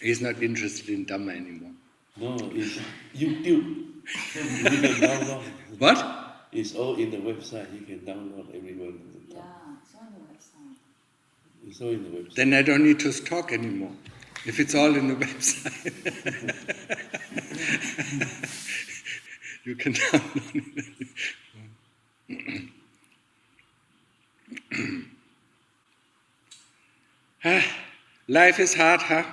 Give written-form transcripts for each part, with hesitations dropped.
He's not interested in Dhamma anymore. No, it's YouTube. You can download. What? It's all in the website. You can download everywhere. Yeah, it's on the website. It's all in the website. Then I don't need to talk anymore. If it's all in the website. You can download it. Life is hard, huh?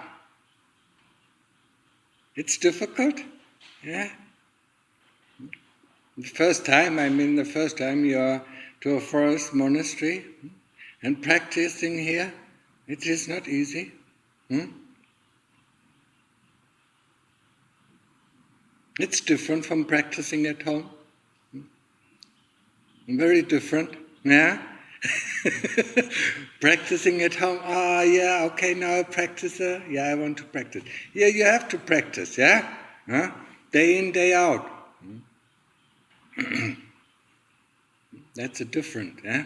It's difficult, yeah? The first time you are to a forest monastery and practicing here, it is not easy. It's different from practicing at home. Very different, yeah? Practicing at home, yeah, okay, now I practice, yeah, I want to practice. Yeah, you have to practice, yeah? Day in, day out. That's a different, yeah?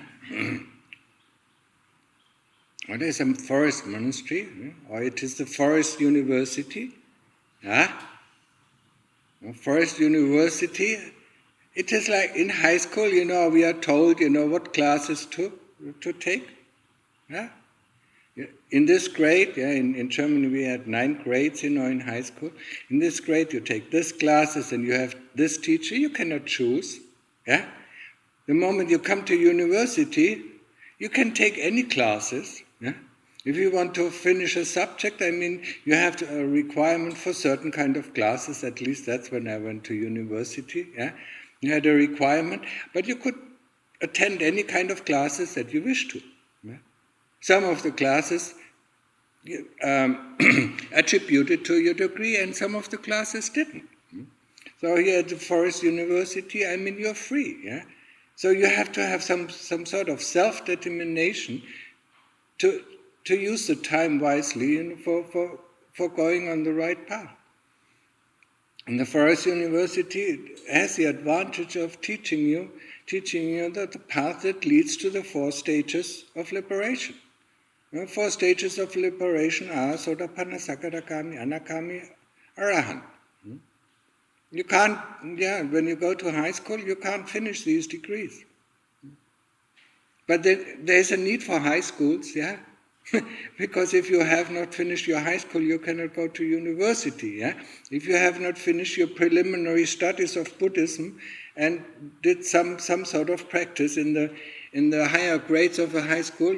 Or there's a forest monastery, or it is the forest university, yeah? Forest university, it is like in high school, we are told, what classes to take. Yeah? In this grade, in Germany we had 9 grades, in high school. In this grade you take this classes and you have this teacher, you cannot choose. Yeah? The moment you come to university, you can take any classes. Yeah? If you want to finish a subject, you have a requirement for certain kind of classes, at least that's when I went to university. Yeah? You had a requirement, but you could attend any kind of classes that you wish to. Yeah? Some of the classes attributed to your degree, and some of the classes didn't. So here at the Forest University, you're free. Yeah? So you have to have some sort of self-determination to use the time wisely for going on the right path. And the Forest University has the advantage of teaching you that the path that leads to the 4 stages of liberation. The 4 stages of liberation are Sotapanna, Sakadagami, Anagami, Arahant. You can't, when you go to high school, you can't finish these degrees. But there's a need for high schools, yeah? Because if you have not finished your high school, you cannot go to university. Yeah? If you have not finished your preliminary studies of Buddhism and did some sort of practice in the higher grades of a high school,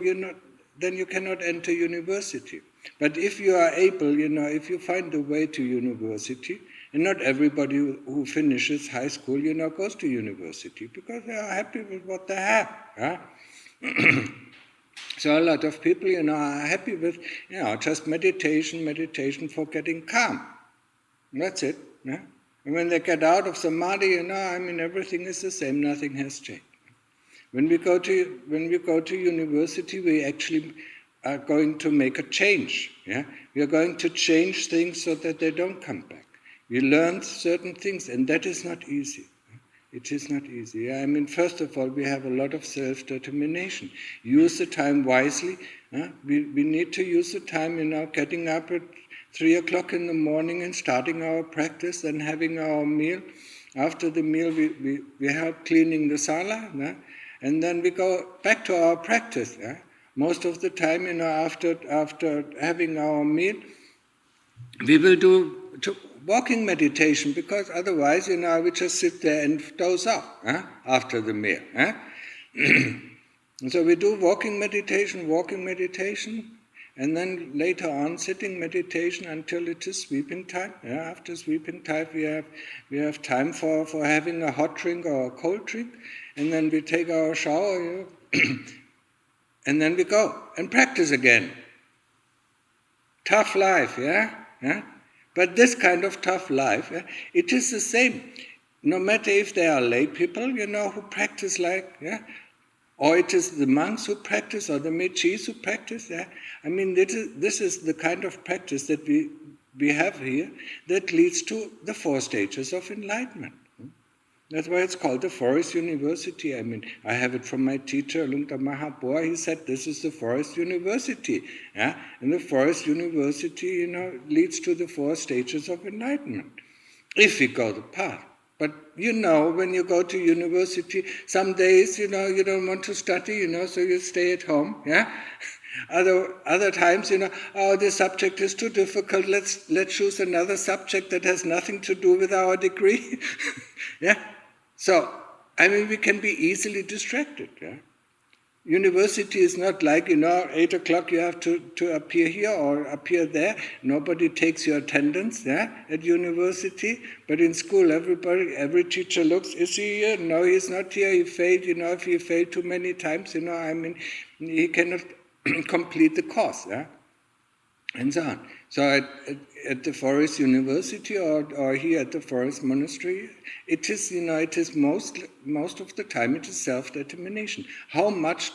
then you cannot enter university. But if you are able, if you find a way to university, and not everybody who finishes high school, goes to university because they are happy with what they have. Yeah? So a lot of people, are happy with, just meditation for getting calm. And that's it. Yeah? And when they get out of samadhi, everything is the same, nothing has changed. When we go to university, we actually are going to make a change. Yeah? We are going to change things so that they don't come back. We learn certain things, and that is not easy. It is not easy. First of all, we have a lot of self-determination. Use the time wisely. We need to use the time, getting up at 3 o'clock in the morning and starting our practice and having our meal. After the meal, we help cleaning the sala, and then we go back to our practice. Most of the time, after having our meal, we will do walking meditation, because otherwise, we just sit there and doze off after the meal. So we do walking meditation, and then later on sitting meditation until it is sleeping time. After sleeping time, we have time for having a hot drink or a cold drink, and then we take our shower, and then we go and practice again. Tough life, yeah? But this kind of tough life, it is the same. No matter if they are lay people, who practice or it is the monks who practice, or the mechis who practice. This is the kind of practice that we have here that leads to the 4 stages of enlightenment. That's why it's called the Forest University. I mean, I have it from my teacher, Lungta Mahaboa. He said this is the Forest University. Yeah? And the Forest University, leads to the 4 stages of enlightenment, if we go the path. But when you go to university, some days, you don't want to study, so you stay at home. Yeah. Other times, the subject is too difficult. Let's choose another subject that has nothing to do with our degree. Yeah. So, we can be easily distracted. Yeah? University is not like, 8 o'clock you have to appear here or appear there. Nobody takes your attendance at university. But in school, every teacher looks, is he here? No, he's not here. He failed. If he failed too many times, he cannot complete the course. Yeah? And so on. So at the Forest University or here at the Forest Monastery, it is, most of the time it is self-determination. How much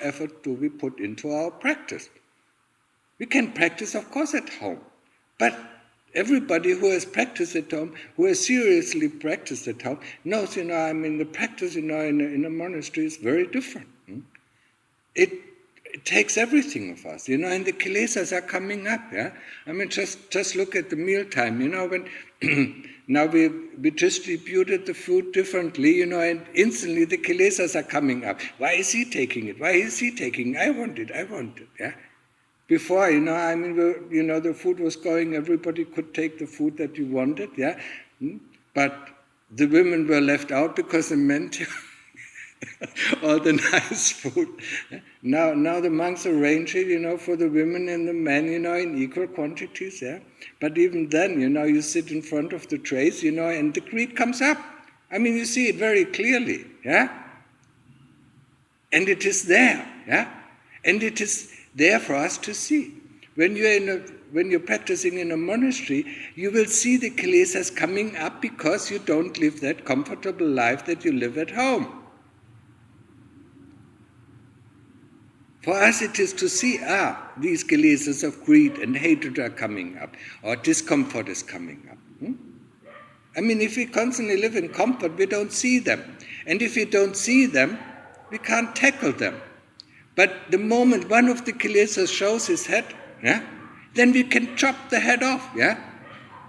effort do we put into our practice? We can practice, of course, at home. But everybody who has practiced at home, who has seriously practiced at home, knows, the practice, in a monastery is very different. It takes everything of us, and the kilesas are coming up, yeah? Just look at the mealtime, when now we distributed the food differently, and instantly the kilesas are coming up. Why is he taking it? Why is he taking it? I want it, yeah? Before, the food was going, everybody could take the food that you wanted, yeah? But the women were left out because the men took all the nice food. Now the monks arrange it, for the women and the men, in equal quantities, yeah. But even then, you sit in front of the trays, and the greed comes up. You see it very clearly, yeah. And it is there, yeah. And it is there for us to see. When you're practicing in a monastery, you will see the kilesas coming up because you don't live that comfortable life that you live at home. For us it is to see, these kilesas of greed and hatred are coming up, or discomfort is coming up. If we constantly live in comfort, we don't see them. And if we don't see them, we can't tackle them. But the moment one of the kilesas shows his head, yeah, then we can chop the head off, yeah?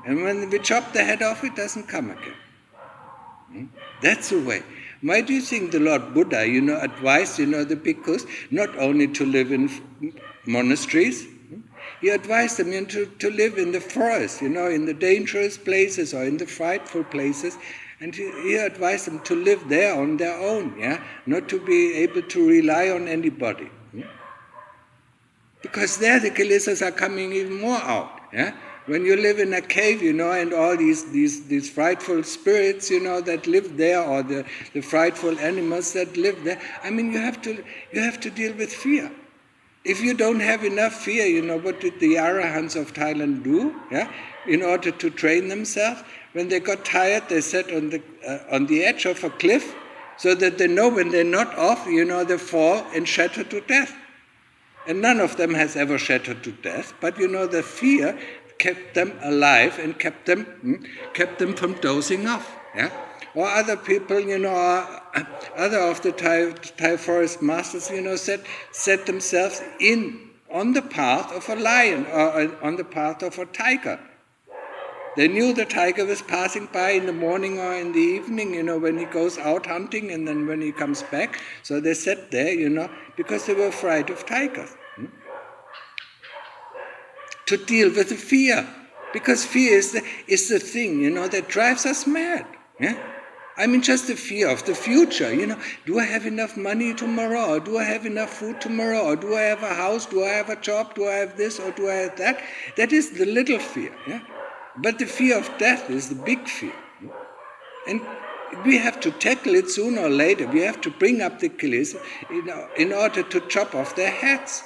And when we chop the head off, it doesn't come again. That's the way. Why do you think the Lord Buddha, advised, the bhikkhus not only to live in monasteries? He advised them to live in the forest, in the dangerous places or in the frightful places. And he advised them to live there on their own, yeah? Not to be able to rely on anybody. Because there the kilesas are coming even more out, yeah? When you live in a cave, and all these frightful spirits, that live there, or the frightful animals that live there, you have to deal with fear. If you don't have enough fear, what did the Arahants of Thailand do? Yeah, in order to train themselves, when they got tired, they sat on the edge of a cliff, so that they know when they knock off, they fall and shatter to death. And none of them has ever shattered to death, but the fear kept them alive and kept them from dozing off. Yeah? Or other people, other of the Thai forest masters, set themselves on the path of a lion or on the path of a tiger. They knew the tiger was passing by in the morning or in the evening, when he goes out hunting and then when he comes back. So they sat there, because they were afraid of tigers. To deal with the fear, because fear is the thing, that drives us mad. Yeah? Just the fear of the future. Do I have enough money tomorrow? Or do I have enough food tomorrow? Or do I have a house? Do I have a job? Do I have this? Or do I have that? That is the little fear. Yeah? But the fear of death is the big fear. And we have to tackle it sooner or later. We have to bring up the kilesas in order to chop off their heads.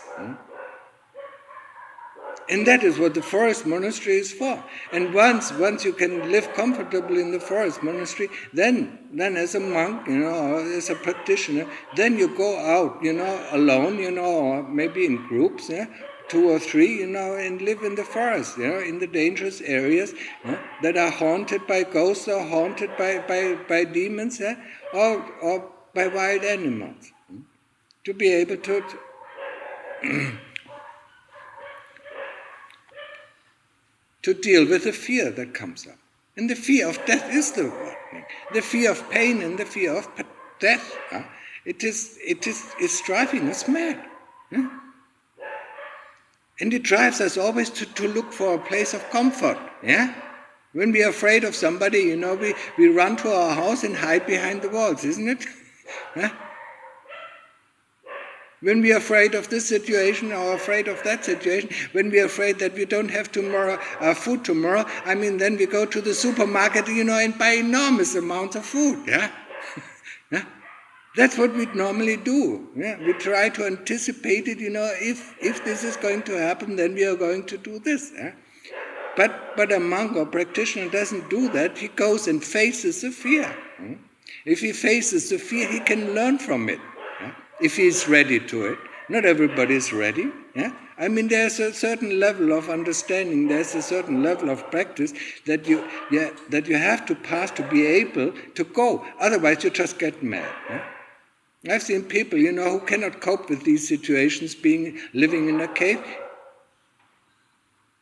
And that is what the forest monastery is for. And once you can live comfortably in the forest monastery, then as a monk, or as a practitioner, then you go out, alone, or maybe in groups, yeah, 2 or 3, and live in the forest, in the dangerous areas that are haunted by ghosts or haunted by demons, or by wild animals. To be able to deal with the fear that comes up. And the fear of death is the thing. The fear of pain and the fear of death. It is driving us mad. And it drives us always to look for a place of comfort. When we are afraid of somebody, we run to our house and hide behind the walls, isn't it? When we are afraid of this situation or afraid of that situation, when we are afraid that we don't have food tomorrow, then we go to the supermarket, and buy enormous amounts of food. That's what we normally do. We try to anticipate it, if this is going to happen, then we are going to do this. But a monk or practitioner doesn't do that. He goes and faces the fear. If he faces the fear, he can learn from it. If he is ready to it. Not everybody is ready. There's a certain level of understanding, there's a certain level of practice that you have to pass to be able to go. Otherwise you just get mad. I've seen people, who cannot cope with these situations, living in a cave.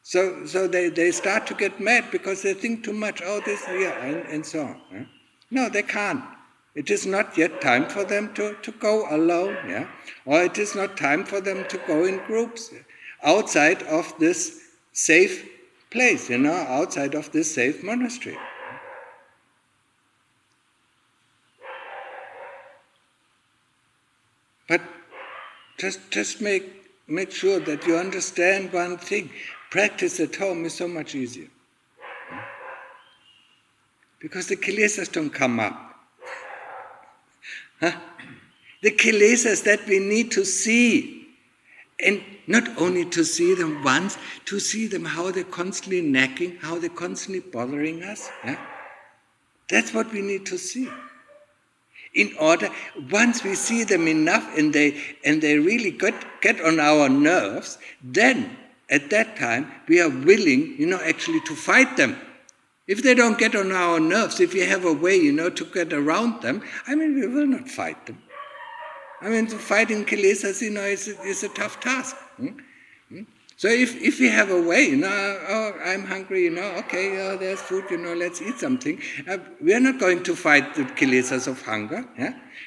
So they start to get mad because they think too much, and so on. No, they can't. It is not yet time for them to go alone, or it is not time for them to go in groups outside of this safe place, outside of this safe monastery. But just make sure that you understand one thing. Practice at home is so much easier. Because the kilesas don't come up. The kilesas that we need to see, and not only to see them once, to see them how they're constantly nagging, how they're constantly bothering us. That's what we need to see. In order, once we see them enough and they really get on our nerves, then at that time we are willing, actually to fight them. If they don't get on our nerves, if we have a way, to get around them, we will not fight them. Fighting kilesas, is a tough task. So if we have a way, I'm hungry, there's food, let's eat something. We are not going to fight the kilesas of hunger.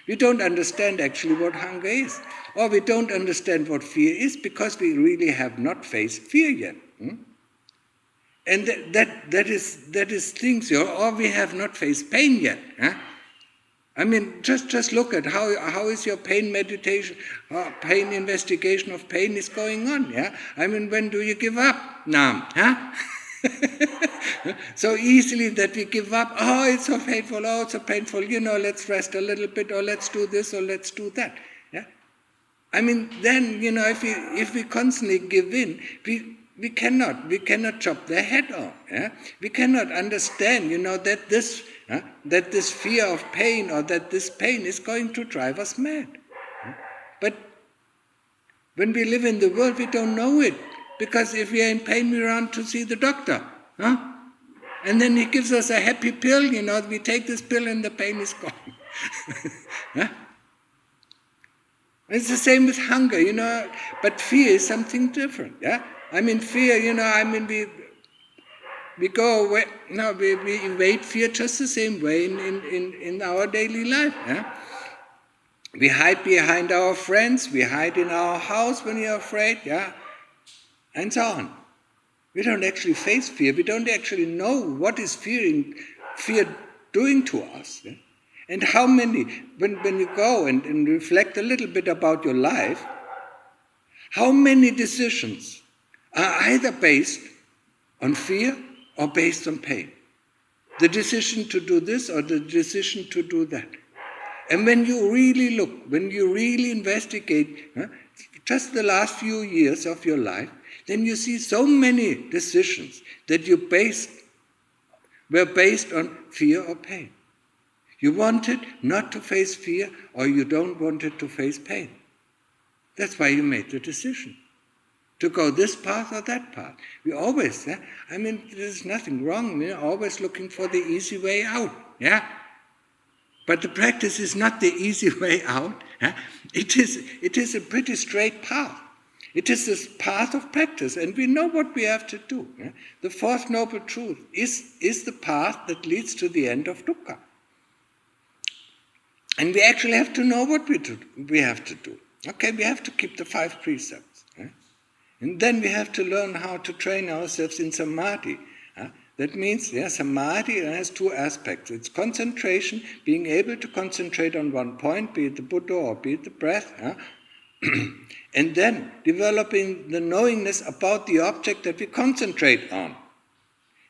We don't understand actually what hunger is. Or we don't understand what fear is because we really have not faced fear yet. And that is things, or we have not faced pain yet. Just look at how is your pain meditation, pain investigation of pain is going on. When do you give up? Now, so easily that we give up. Oh, it's so painful. Oh, it's so painful. Let's rest a little bit, or let's do this, or let's do that. Then if we constantly give in, we cannot chop their head off. We cannot understand, that this fear of pain or that this pain is going to drive us mad. But when we live in the world, we don't know it. Because if we are in pain, we run to see the doctor. And then he gives us a happy pill, we take this pill and the pain is gone. It's the same with hunger, but fear is something different. Fear, we go away, we evade fear just the same way in our daily life. We hide behind our friends, we hide in our house when we are afraid, and so on. We don't actually face fear, we don't actually know what is fear doing to us. And how many, when you go and reflect a little bit about your life, how many decisions are either based on fear or based on pain? The decision to do this or the decision to do that. And when you really look, when you really investigate just the last few years of your life, then you see so many decisions that were based on fear or pain. You wanted not to face fear, or you don't want to face pain. That's why you made the decision. to go this path or that path. We always, there's nothing wrong. We're always looking for the easy way out. Yeah. But the practice is not the easy way out. It is a pretty straight path. It is this path of practice, and we know what we have to do. The fourth noble truth is the path that leads to the end of dukkha. And we actually have to know what we have to do. Okay, we have to keep the 5 precepts. And then we have to learn how to train ourselves in samadhi. That means, samadhi has 2 aspects. It's concentration, being able to concentrate on one point, be it the Buddha or be it the breath. And then developing the knowingness about the object that we concentrate on.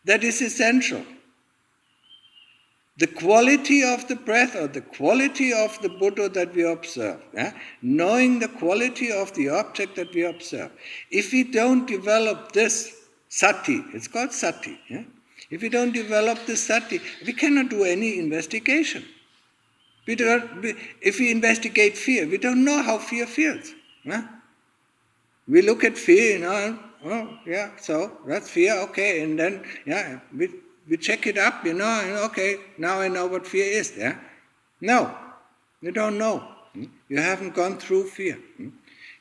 That is essential. The quality of the breath or the quality of the Buddha that we observe, knowing the quality of the object that we observe. If we don't develop this sati, it's called sati. If we don't develop this sati, we cannot do any investigation. If we investigate fear, we don't know how fear feels. We look at fear, so that's fear, okay, and then, we check it up, and okay, now I know what fear is, No, you don't know. You haven't gone through fear.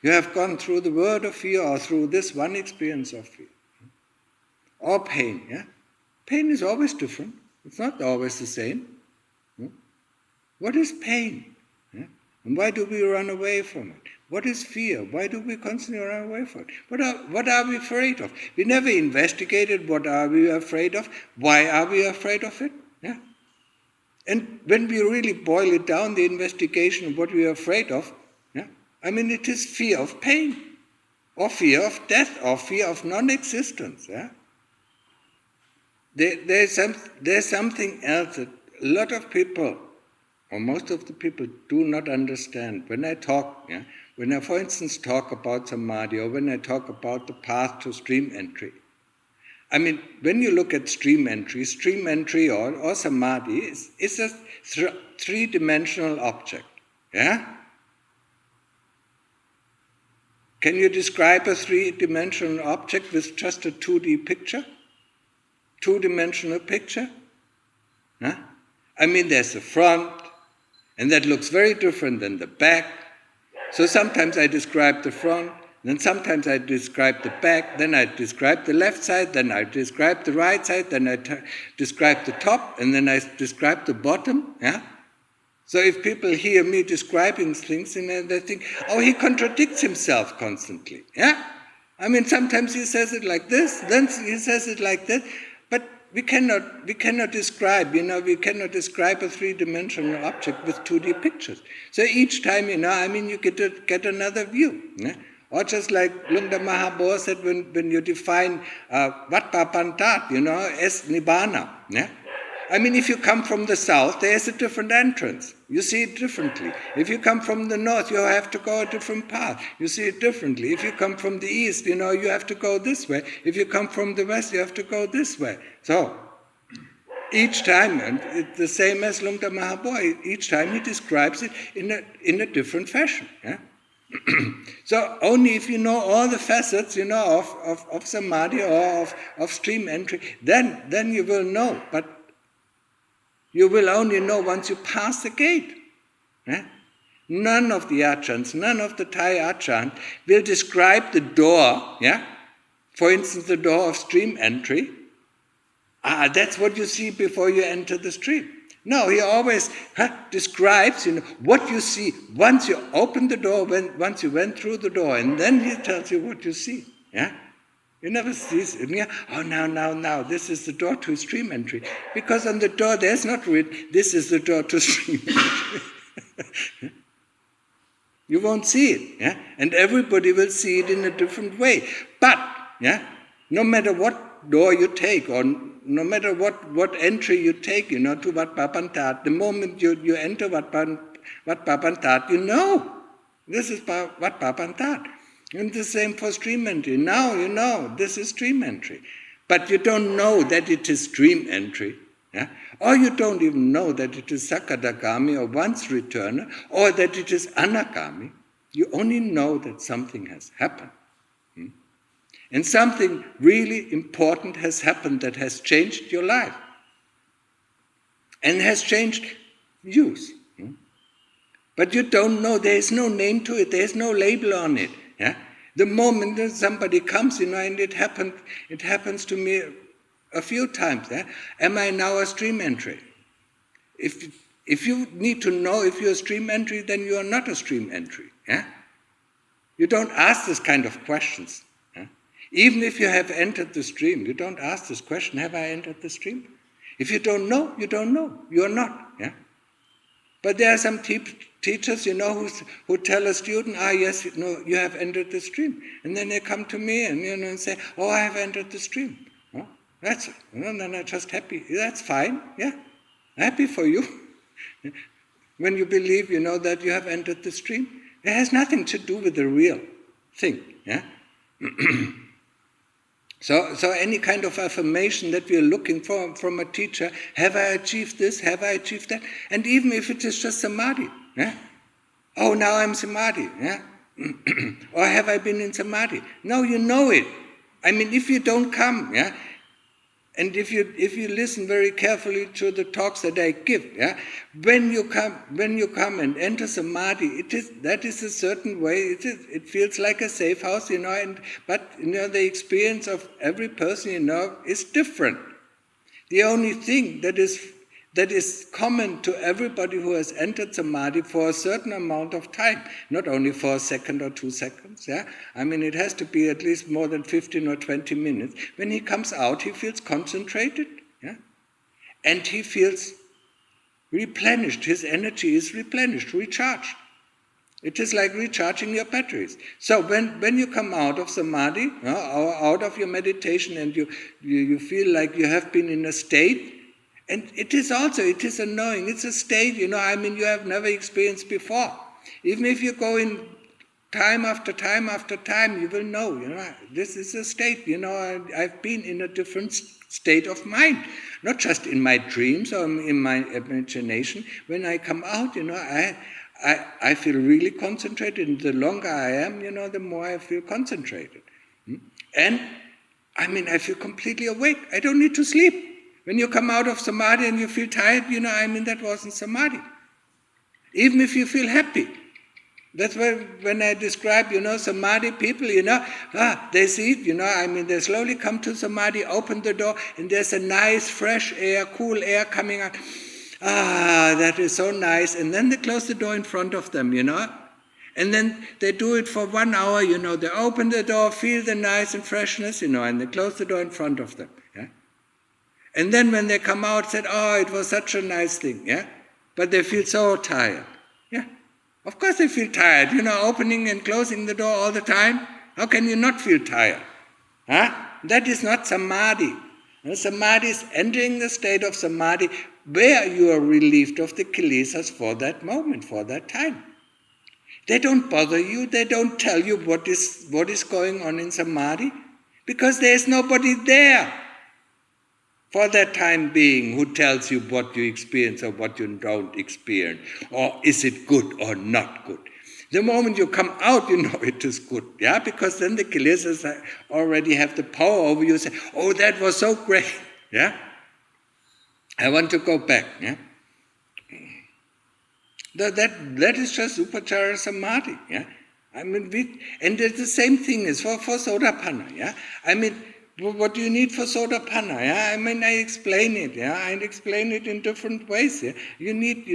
You have gone through the word of fear or through this one experience of fear. Or pain, Pain is always different. It's not always the same. What is pain? And why do we run away from it? What is fear? Why do we constantly run away from it? What are we afraid of? We never investigated what are we afraid of. Why are we afraid of it? And when we really boil it down, the investigation of what we are afraid of, it is fear of pain, or fear of death, or fear of non-existence. There's something else that a lot of people, or most of the people, do not understand. When I talk, when I, for instance, talk about samadhi, or when I talk about the path to stream entry, when you look at stream entry or samadhi is a 3-dimensional object. Can you describe a 3-dimensional object with just a 2D picture? 2-dimensional picture? There's the front, and that looks very different than the back. So sometimes I describe the front, then sometimes I describe the back, then I describe the left side, then I describe the right side, then I describe the top, and then I describe the bottom. So if people hear me describing things, and they think, oh, he contradicts himself constantly. Sometimes he says it like this, then he says it like that, but we cannot describe, we cannot describe a 3-dimensional object with 2D pictures. So each time, you get another view. Or just like Lungda Mahabodhi said when you define Vatpapantat, as Nibbana. If you come from the south, there's a different entrance. You see it differently. If you come from the north, you have to go a different path. You see it differently. If you come from the east, you have to go this way. If you come from the west, you have to go this way. So, each time, and it's the same as Lungta Mahabodhi, each time he describes it in a different fashion. So only if you know all the facets, of samadhi or of stream entry, then you will know. But you will only know once you pass the gate. None of the Ajahns, none of the Thai Ajahns will describe the door, for instance, the door of stream entry. That's what you see before you enter the stream. No, he always describes, what you see once you open the door, once you went through the door, and then he tells you what you see. You never see, now, this is the door to stream entry. Because on the door there's not written, this is the door to stream entry. You won't see it, and everybody will see it in a different way. But, no matter what door you take, or no matter what entry you take, to Vatpapantat, the moment you enter Vatpapantat, you know, this is Vatpapantat. And the same for stream entry. Now you know this is stream entry. But you don't know that it is stream entry. Or you don't even know that it is Sakadagami or once returner, or that it is Anagami. You only know that something has happened. And something really important has happened that has changed your life. And has changed views. But you don't know, there is no name to it, there is no label on it. Yeah? The moment that somebody comes, and it happens to me a few times. Yeah? Am I now a stream entry? If you need to know if you're a stream entry, then you are not a stream entry. Yeah? You don't ask this kind of questions. Yeah? Even if you have entered the stream, you don't ask this question, have I entered the stream? If you don't know, you don't know. You are not. Yeah? But there are some teachers, who tell a student, yes, you have entered the stream. And then they come to me and say, oh, I have entered the stream. Oh, that's it. And then I'm just happy. That's fine. Yeah, happy for you. When you believe, that you have entered the stream, it has nothing to do with the real thing. Yeah. So any kind of affirmation that we are looking for from a teacher, have I achieved this, have I achieved that? And even if it is just samadhi, yeah? Oh, now I'm samadhi, yeah? Or have I been in samadhi? No, you know it. I mean, if you don't come, yeah? And if you listen very carefully to the talks that I give, yeah, when you come and enter samadhi, that is a certain way. It feels like a safe house, but the experience of every person, is different. The only thing that is common to everybody who has entered samadhi for a certain amount of time, not only for a second or 2 seconds, yeah? I mean, it has to be at least more than 15 or 20 minutes. When he comes out, he feels concentrated, yeah? And he feels replenished. His energy is replenished, recharged. It is like recharging your batteries. So when you come out of samadhi, or out of your meditation, and you feel like you have been in a state, and it is a knowing, it's a state, you have never experienced before. Even if you go in time after time after time, you will know, this is a state, I've been in a different state of mind. Not just in my dreams or in my imagination. When I come out, I feel really concentrated, and the longer I am, the more I feel concentrated. And, I feel completely awake. I don't need to sleep. When you come out of samadhi and you feel tired, that wasn't samadhi. Even if you feel happy. That's why when I describe, samadhi people, they see it, they slowly come to samadhi, open the door, and there's a nice, fresh air, cool air coming out. That is so nice. And then they close the door in front of them, And then they do it for 1 hour, they open the door, feel the nice and freshness, and they close the door in front of them. Yeah? And then when they come out, said, it was such a nice thing, yeah? But they feel so tired. Yeah? Of course they feel tired, opening and closing the door all the time. How can you not feel tired? Huh? That is not samadhi. Samadhi is entering the state of samadhi where you are relieved of the kilesas for that moment, for that time. They don't bother you, they don't tell you what is going on in samadhi, because there is nobody there for that time being who tells you what you experience or what you don't experience, or is it good or not good. The moment you come out, it is good, yeah, because then the kilesas already have the power over you. Say, that was so great, yeah. I want to go back, yeah. That is just upachara samadhi, yeah. And the same thing is for sotapanna, yeah. What do you need for sotapanna? Yeah? I explain it. Yeah, I explain it in different ways. Yeah? You need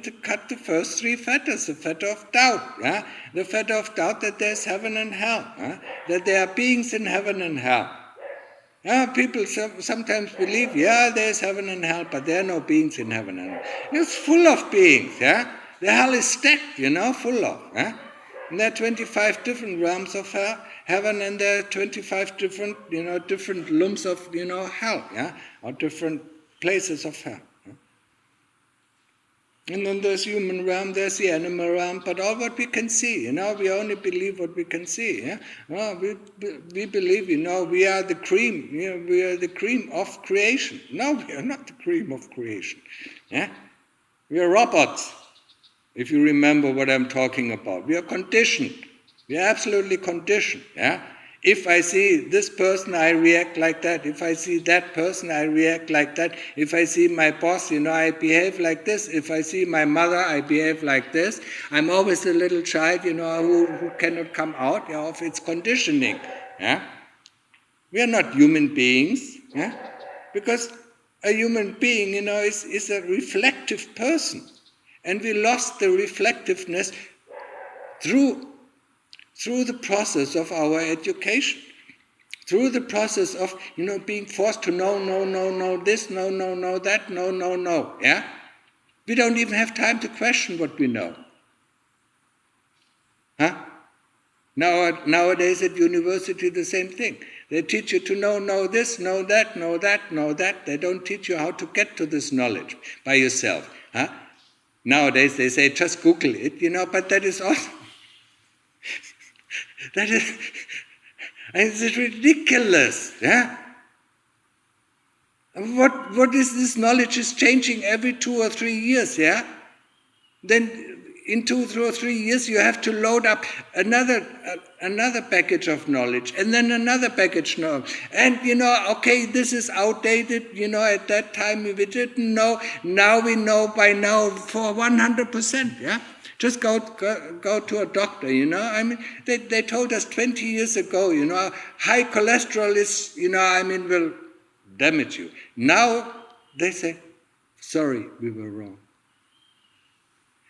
to cut the first 3 fetters. The fetter of doubt. Yeah, the fetter of doubt that there's heaven and hell. Yeah? That there are beings in heaven and hell. Yeah, people sometimes believe, there's heaven and hell, but there are no beings in heaven and hell. It's full of beings. Yeah, the hell is stacked. Full of. Yeah? And there are 25 different realms of heaven, and there are 25 different, different lumps of, hell, yeah, or different places of hell. Yeah? And then there's human realm, there's the animal realm, but all what we can see, we only believe what we can see. Yeah? Well, we believe, we are the cream, we are the cream of creation. No, we are not the cream of creation. Yeah? We are robots. If you remember what I'm talking about. We are conditioned. We are absolutely conditioned. Yeah? If I see this person, I react like that. If I see that person, I react like that. If I see my boss, I behave like this. If I see my mother, I behave like this. I'm always a little child, who cannot come out of its conditioning. Yeah? We are not human beings, yeah? Because a human being, is a reflective person. And we lost the reflectiveness through the process of our education, through the process of, being forced to know, this, no, that, no, yeah? We don't even have time to question what we know. Huh? Nowadays at university, the same thing. They teach you to know this, know that, know that, know that. They don't teach you how to get to this knowledge by yourself. Huh? Nowadays they say, just Google it, but that is also... it's ridiculous, yeah? What is this knowledge is changing every 2 or 3 years, yeah? Then in 2 or 3 years you have to load up another package of knowledge, and then another package of knowledge. And okay, this is outdated, at that time we didn't know, now we know by now for 100%, yeah? Just go to a doctor, they told us 20 years ago, high cholesterol is, will damage you. Now they say, sorry, we were wrong.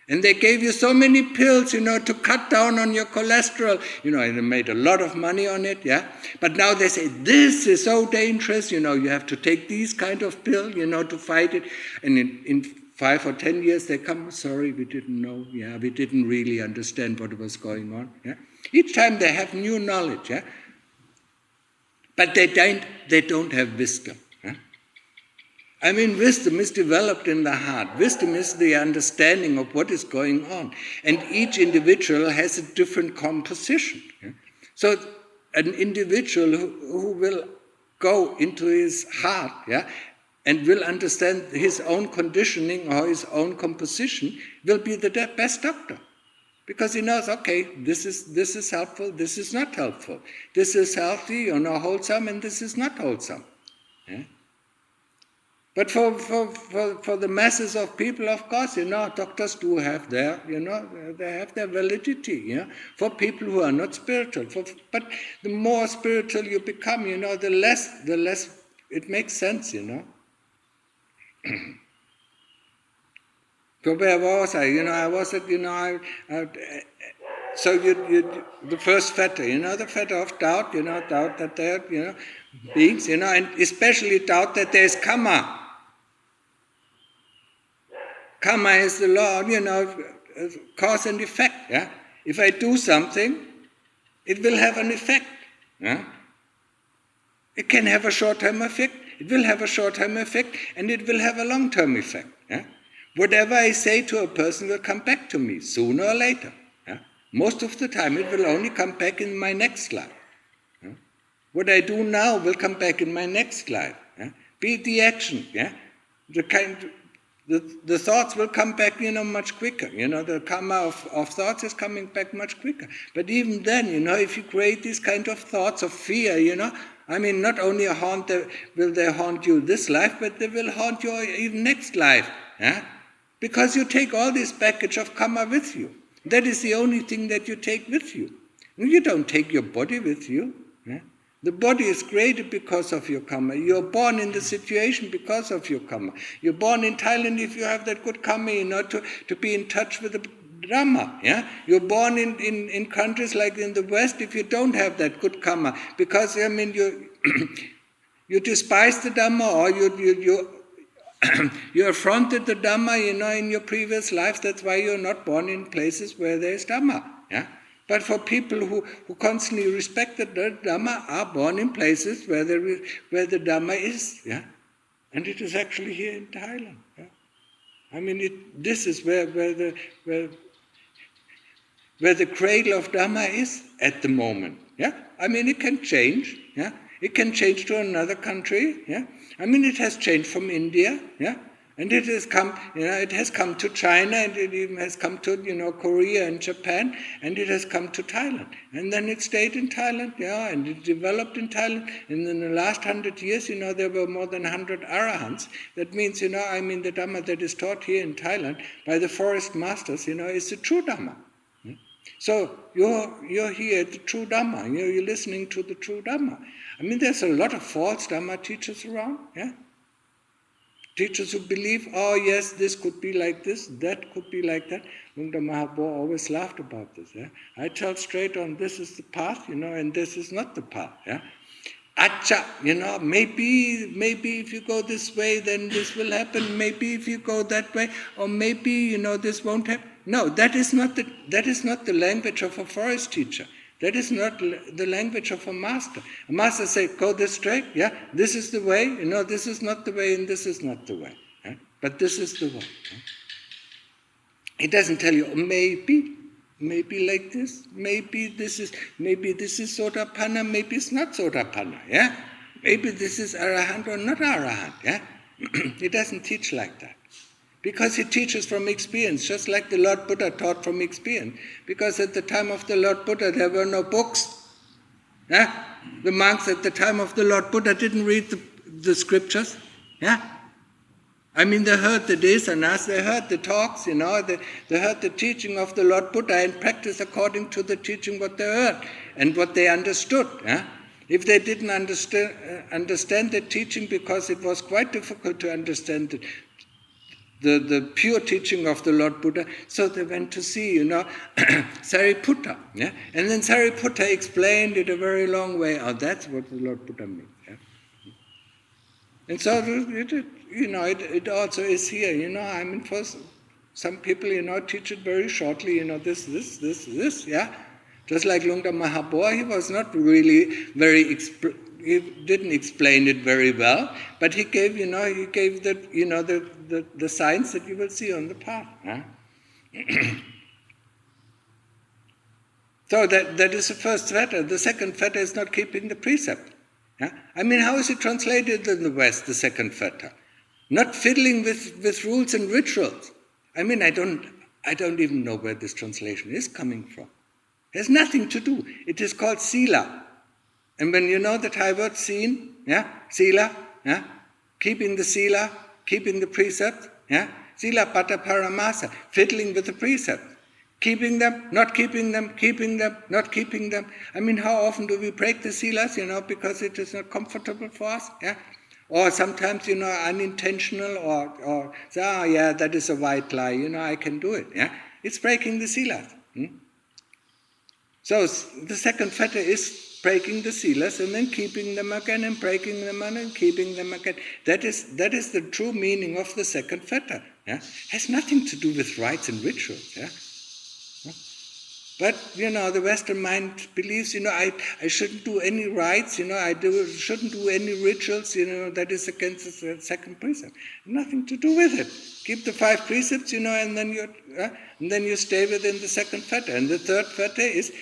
And they gave you so many pills, to cut down on your cholesterol, and they made a lot of money on it, yeah? But now they say, this is so dangerous, you have to take these kind of pill, to fight it. And in 5 or 10 years they come, sorry, we didn't know, yeah, we didn't really understand what was going on, yeah? Each time they have new knowledge, yeah? But they don't have wisdom. Yeah? Wisdom is developed in the heart. Wisdom is the understanding of what is going on. And each individual has a different composition. Yeah? So an individual who will go into his heart, yeah, and will understand his own conditioning or his own composition, will be the best doctor. Because he knows, okay, this is helpful, this is not helpful. This is healthy, wholesome, and this is not wholesome. Yeah? But for the masses of people, of course, doctors do have their, they have their validity, yeah? For people who are not spiritual. But the more spiritual you become, the less it makes sense, So where was I? I was at, so you the first fetter, the fetter of doubt, doubt that there are, beings, and especially doubt that there is karma. Karma is the law, cause and effect, yeah? If I do something, it will have an effect, yeah? It can have a short-term effect, it will have a short-term effect, and it will have a long-term effect, yeah? Whatever I say to a person will come back to me, sooner or later, yeah? Most of the time it will only come back in my next life. Yeah? What I do now will come back in my next life, yeah? Be it the action, yeah? The thoughts will come back, much quicker. The karma of thoughts is coming back much quicker. But even then, if you create these kind of thoughts of fear, not only will they haunt you this life, but they will haunt you even next life. Yeah? Because you take all this package of karma with you. That is the only thing that you take with you. You don't take your body with you. Yeah? The body is created because of your karma. You're born in the situation because of your karma. You're born in Thailand if you have that good karma, to be in touch with the Dhamma. Yeah? You're born in countries like in the West if you don't have that good karma. Because, you you despise the Dhamma, or you affronted the Dhamma, in your previous life. That's why you're not born in places where there is Dhamma. Yeah? But for people who constantly respect the Dhamma, are born in places where the Dhamma is, yeah, and it is actually here in Thailand. Yeah? This is where the cradle of Dhamma is at the moment. Yeah, it can change. Yeah, it can change to another country. Yeah, it has changed from India. Yeah, And it has come, it has come to China, and it even has come to, Korea and Japan, and it has come to Thailand. And then it stayed in Thailand, and it developed in Thailand. And in the last 100 years, there were more than 100 arahants. That means, the Dhamma that is taught here in Thailand by the forest masters, is the true Dhamma. So you're here at the true Dhamma. You're listening to the true Dhamma. There's a lot of false Dhamma teachers around, Teachers who believe, oh yes, this could be like this, that could be like that. Lungta Mahapo always laughed about this. I tell straight on, this is the path, and this is not the path. Acha, maybe if you go this way, then this will happen. Maybe if you go that way, or maybe this won't happen. No, that is not the language of a forest teacher. That is not the language of a master. A master says, go this straight, this is the way, this is not the way, and this is not the way. But this is the way. He doesn't tell you, maybe like this, maybe this is Sotapanna, maybe it's not Sotapanna, Maybe this is Arahant or not Arahant, He doesn't teach like that. Because he teaches from experience, just like the Lord Buddha taught from experience. Because at the time of the Lord Buddha, there were no books. The monks at the time of the Lord Buddha didn't read the scriptures. They heard the desanas, they heard the talks, they heard the teaching of the Lord Buddha and practiced according to the teaching what they heard and what they understood. If they didn't understand the teaching, because it was quite difficult to understand it, the pure teaching of the Lord Buddha, so they went to see, Sariputta. And then Sariputta explained it a very long way. Oh, that's what the Lord Buddha means. And so it also is here. For some people, teach it very shortly, this, Just like Lungta Mahapo, he was not really he didn't explain it very well, but he gave, the signs that you will see on the path. So that is the first fetter. The second fetter is not keeping the precept. How is it translated in the West, the second fetter? Not fiddling with rules and rituals. I don't even know where this translation is coming from. It has nothing to do. It is called sila. And when you know the Thai word seen, sila, keeping the sila, keeping the precept, sila pata paramasa, fiddling with the precept, keeping them, not keeping them, keeping them, not keeping them. How often do we break the silas, because it is not comfortable for us, Or sometimes, unintentional, or that is a white lie, I can do it, It's breaking the silas. So the second fetter is breaking the silas and then keeping them again and breaking them and keeping them again. That is the true meaning of the second fetter. Has nothing to do with rites and rituals. But the Western mind believes I shouldn't do any rites. I shouldn't do any rituals. That is against the second precept. Nothing to do with it. Keep the 5 precepts. And then you stay within the second fetter. And the third fetter is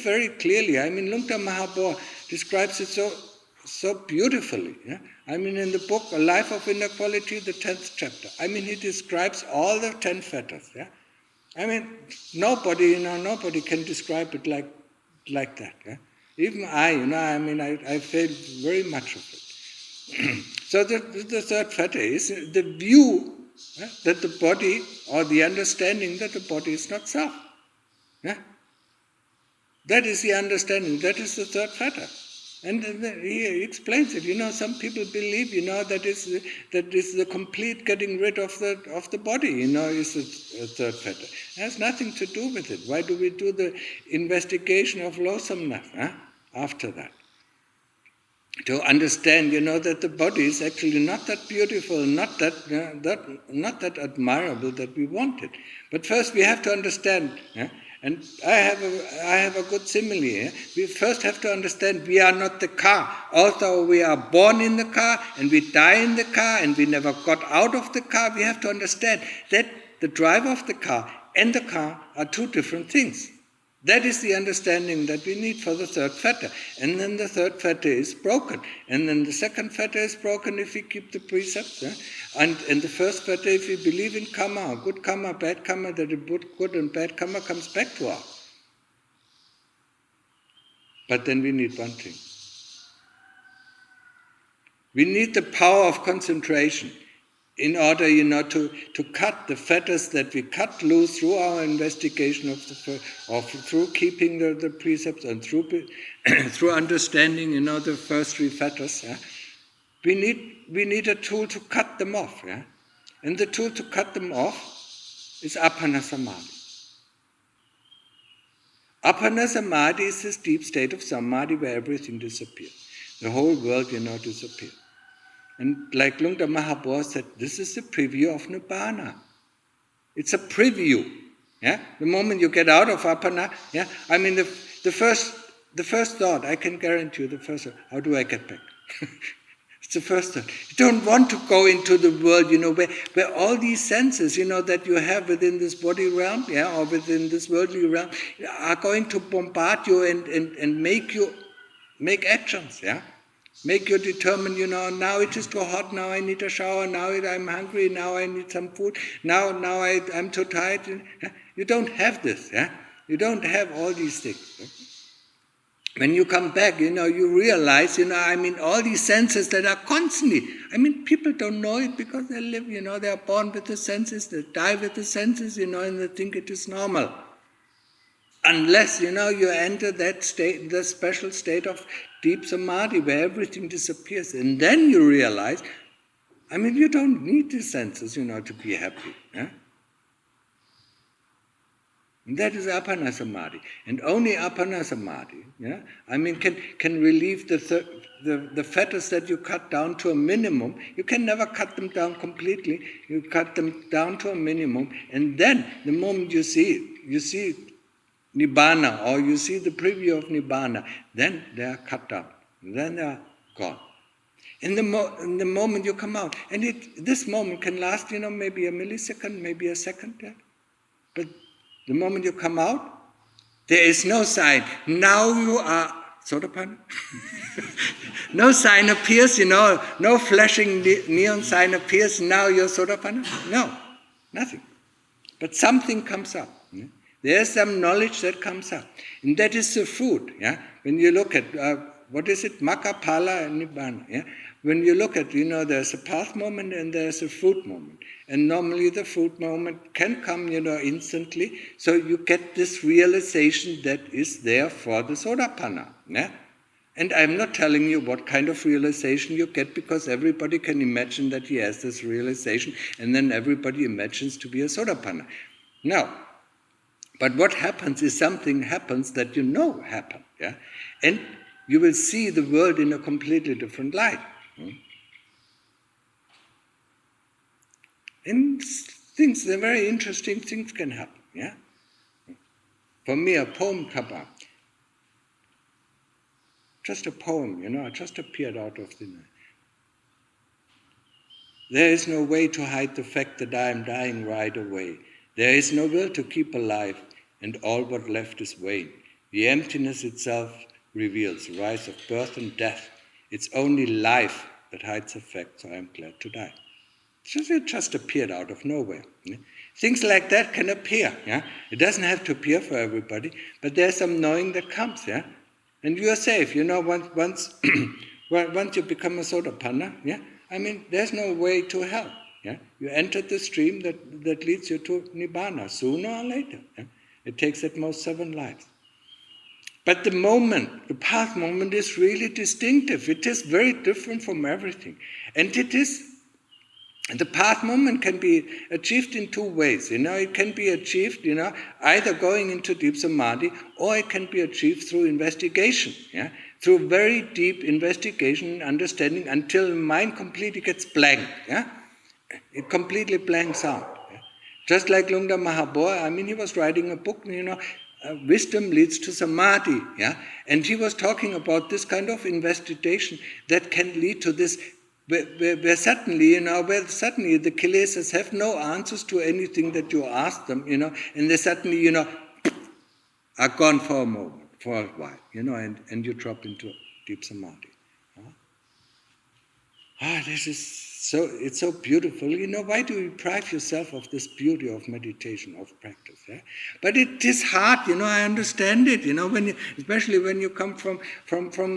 very clearly. Lungta Mahapo describes it so beautifully. In the book A Life of Inequality, the 10th chapter. He describes all the 10 fetters. Nobody can describe it like that. Even I failed very much of it. So the third fetter is the view that the body, or the understanding that the body is not self. That is the understanding. That is the third fetter. And he explains it. Some people believe, that is the complete getting rid of the body, is the third fetter. It has nothing to do with it. Why do we do the investigation of loathsomeness after that? To understand, that the body is actually not that beautiful, not that admirable that we want it. But first we have to understand. And I have a good simile. We first have to understand we are not the car. Although we are born in the car and we die in the car and we never got out of the car, we have to understand that the driver of the car and the car are two different things. That is the understanding that we need for the third fetter. And then the third fetter is broken. And then the second fetter is broken if we keep the precepts. And the first fetter, if we believe in karma, good karma, bad karma, that the good and bad karma comes back to us. But then we need one thing. We need the power of concentration in order, to cut the fetters that we cut loose through our investigation through keeping the precepts and through understanding, the first three fetters. Yeah? We need a tool to cut them off. Yeah? And the tool to cut them off is Appana Samadhi. Appana Samadhi is this deep state of samadhi where everything disappears. The whole world, disappears. And like Lungta Mahabodhi said, this is the preview of Nibbana. It's a preview. Yeah? The moment you get out of Appana, yeah? I mean, the first thought, I can guarantee you the first thought, how do I get back? It's the first thought. You don't want to go into the world, where all these senses, that you have within this body realm, yeah, or within this worldly realm, are going to bombard you and make you make actions, yeah? Make you determine, now it is too hot, now I need a shower, now I'm hungry, now I need some food, now I'm too tired. You don't have this, yeah? You don't have all these things. Yeah? When you come back, you realize, all these senses that are constantly, people don't know it because they live, they are born with the senses, they die with the senses, and they think it is normal. Unless, you enter that state, the special state of deep samadhi where everything disappears. And then you realize, you don't need the senses, to be happy. Yeah? And that is Appana Samadhi. And only Appana Samadhi, yeah? Can relieve the fetters that you cut down to a minimum. You can never cut them down completely. You cut them down to a minimum. And then, the moment you see Nibbana, or you see the preview of Nibbana, then they are cut down. Then they are gone. In the moment you come out, and this moment can last, maybe a millisecond, maybe a second. Yeah? But the moment you come out, there is no sign. Now you are Sotapanna. No sign appears, no flashing neon sign appears. Now you're Sotapanna. No, nothing. But something comes up. Yeah? There's some knowledge that comes up. And that is the fruit. Yeah? When you look at, what is it? Magga, Phala, and Nibbana. Yeah? When you look at, there's a path moment and there's a fruit moment. And normally the fruit moment can come, instantly. So you get this realization that is there for the Sotapanna. Yeah? And I'm not telling you what kind of realization you get, because everybody can imagine that he has this realization, and then everybody imagines to be a Sotapanna. Now, but what happens is something happens that happened, yeah? And you will see the world in a completely different light. And the very interesting things can happen, yeah? For me, a poem comes up. Just a poem, just appeared out of the night. There is no way to hide the fact that I am dying right away. There is no will to keep alive, and all what left is vain. The emptiness itself reveals the rise of birth and death. It's only life that hides the fact, so I am glad to die. It just appeared out of nowhere. Yeah? Things like that can appear. Yeah? It doesn't have to appear for everybody, but there's some knowing that comes. Yeah? And you are safe. Once you become a Sotapanna, yeah? There's no way to hell. Yeah? You enter the stream that leads you to Nibbana, sooner or later. Yeah? It takes at most 7 lives. But the path moment is really distinctive. It is very different from everything. And the path moment can be achieved in 2 ways. It can be achieved, either going into deep samadhi, or it can be achieved through investigation. Yeah? Through very deep investigation and understanding until the mind completely gets blank. Yeah? It completely blanks out. Yeah? Just like Lungta Mahabodhi, he was writing a book, wisdom leads to samadhi. Yeah? And he was talking about this kind of investigation that can lead to this, where suddenly the kilesas have no answers to anything that you ask them, and they suddenly, are gone for a moment, for a while, and you drop into deep samadhi. This is it's so beautiful. Why do you deprive yourself of this beauty of meditation, of practice? Yeah? But it is hard, I understand it, especially when you come from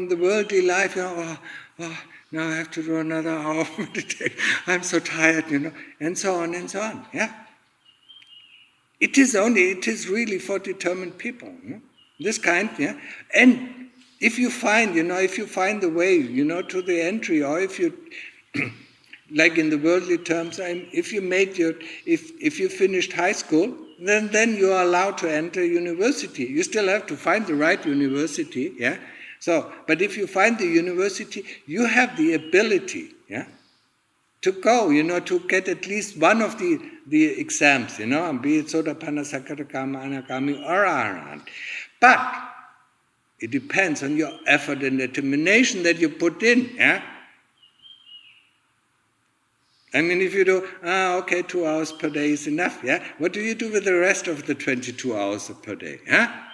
the worldly life, now I have to do another hour of meditation. I'm so tired, and so on and so on. Yeah. It is really for determined people. This kind, yeah. And if you find the way, to the entry, or if you, like in the worldly terms, if you finished high school, then you are allowed to enter university. You still have to find the right university, yeah. So, but if you find the university, you have the ability, yeah, to go, to get at least one of the exams, be it Sotapanna, Sakadagama, Anagami, or Arahant. But it depends on your effort and determination that you put in, yeah? If you do, 2 hours per day is enough, yeah? What do you do with the rest of the 22 hours per day, yeah?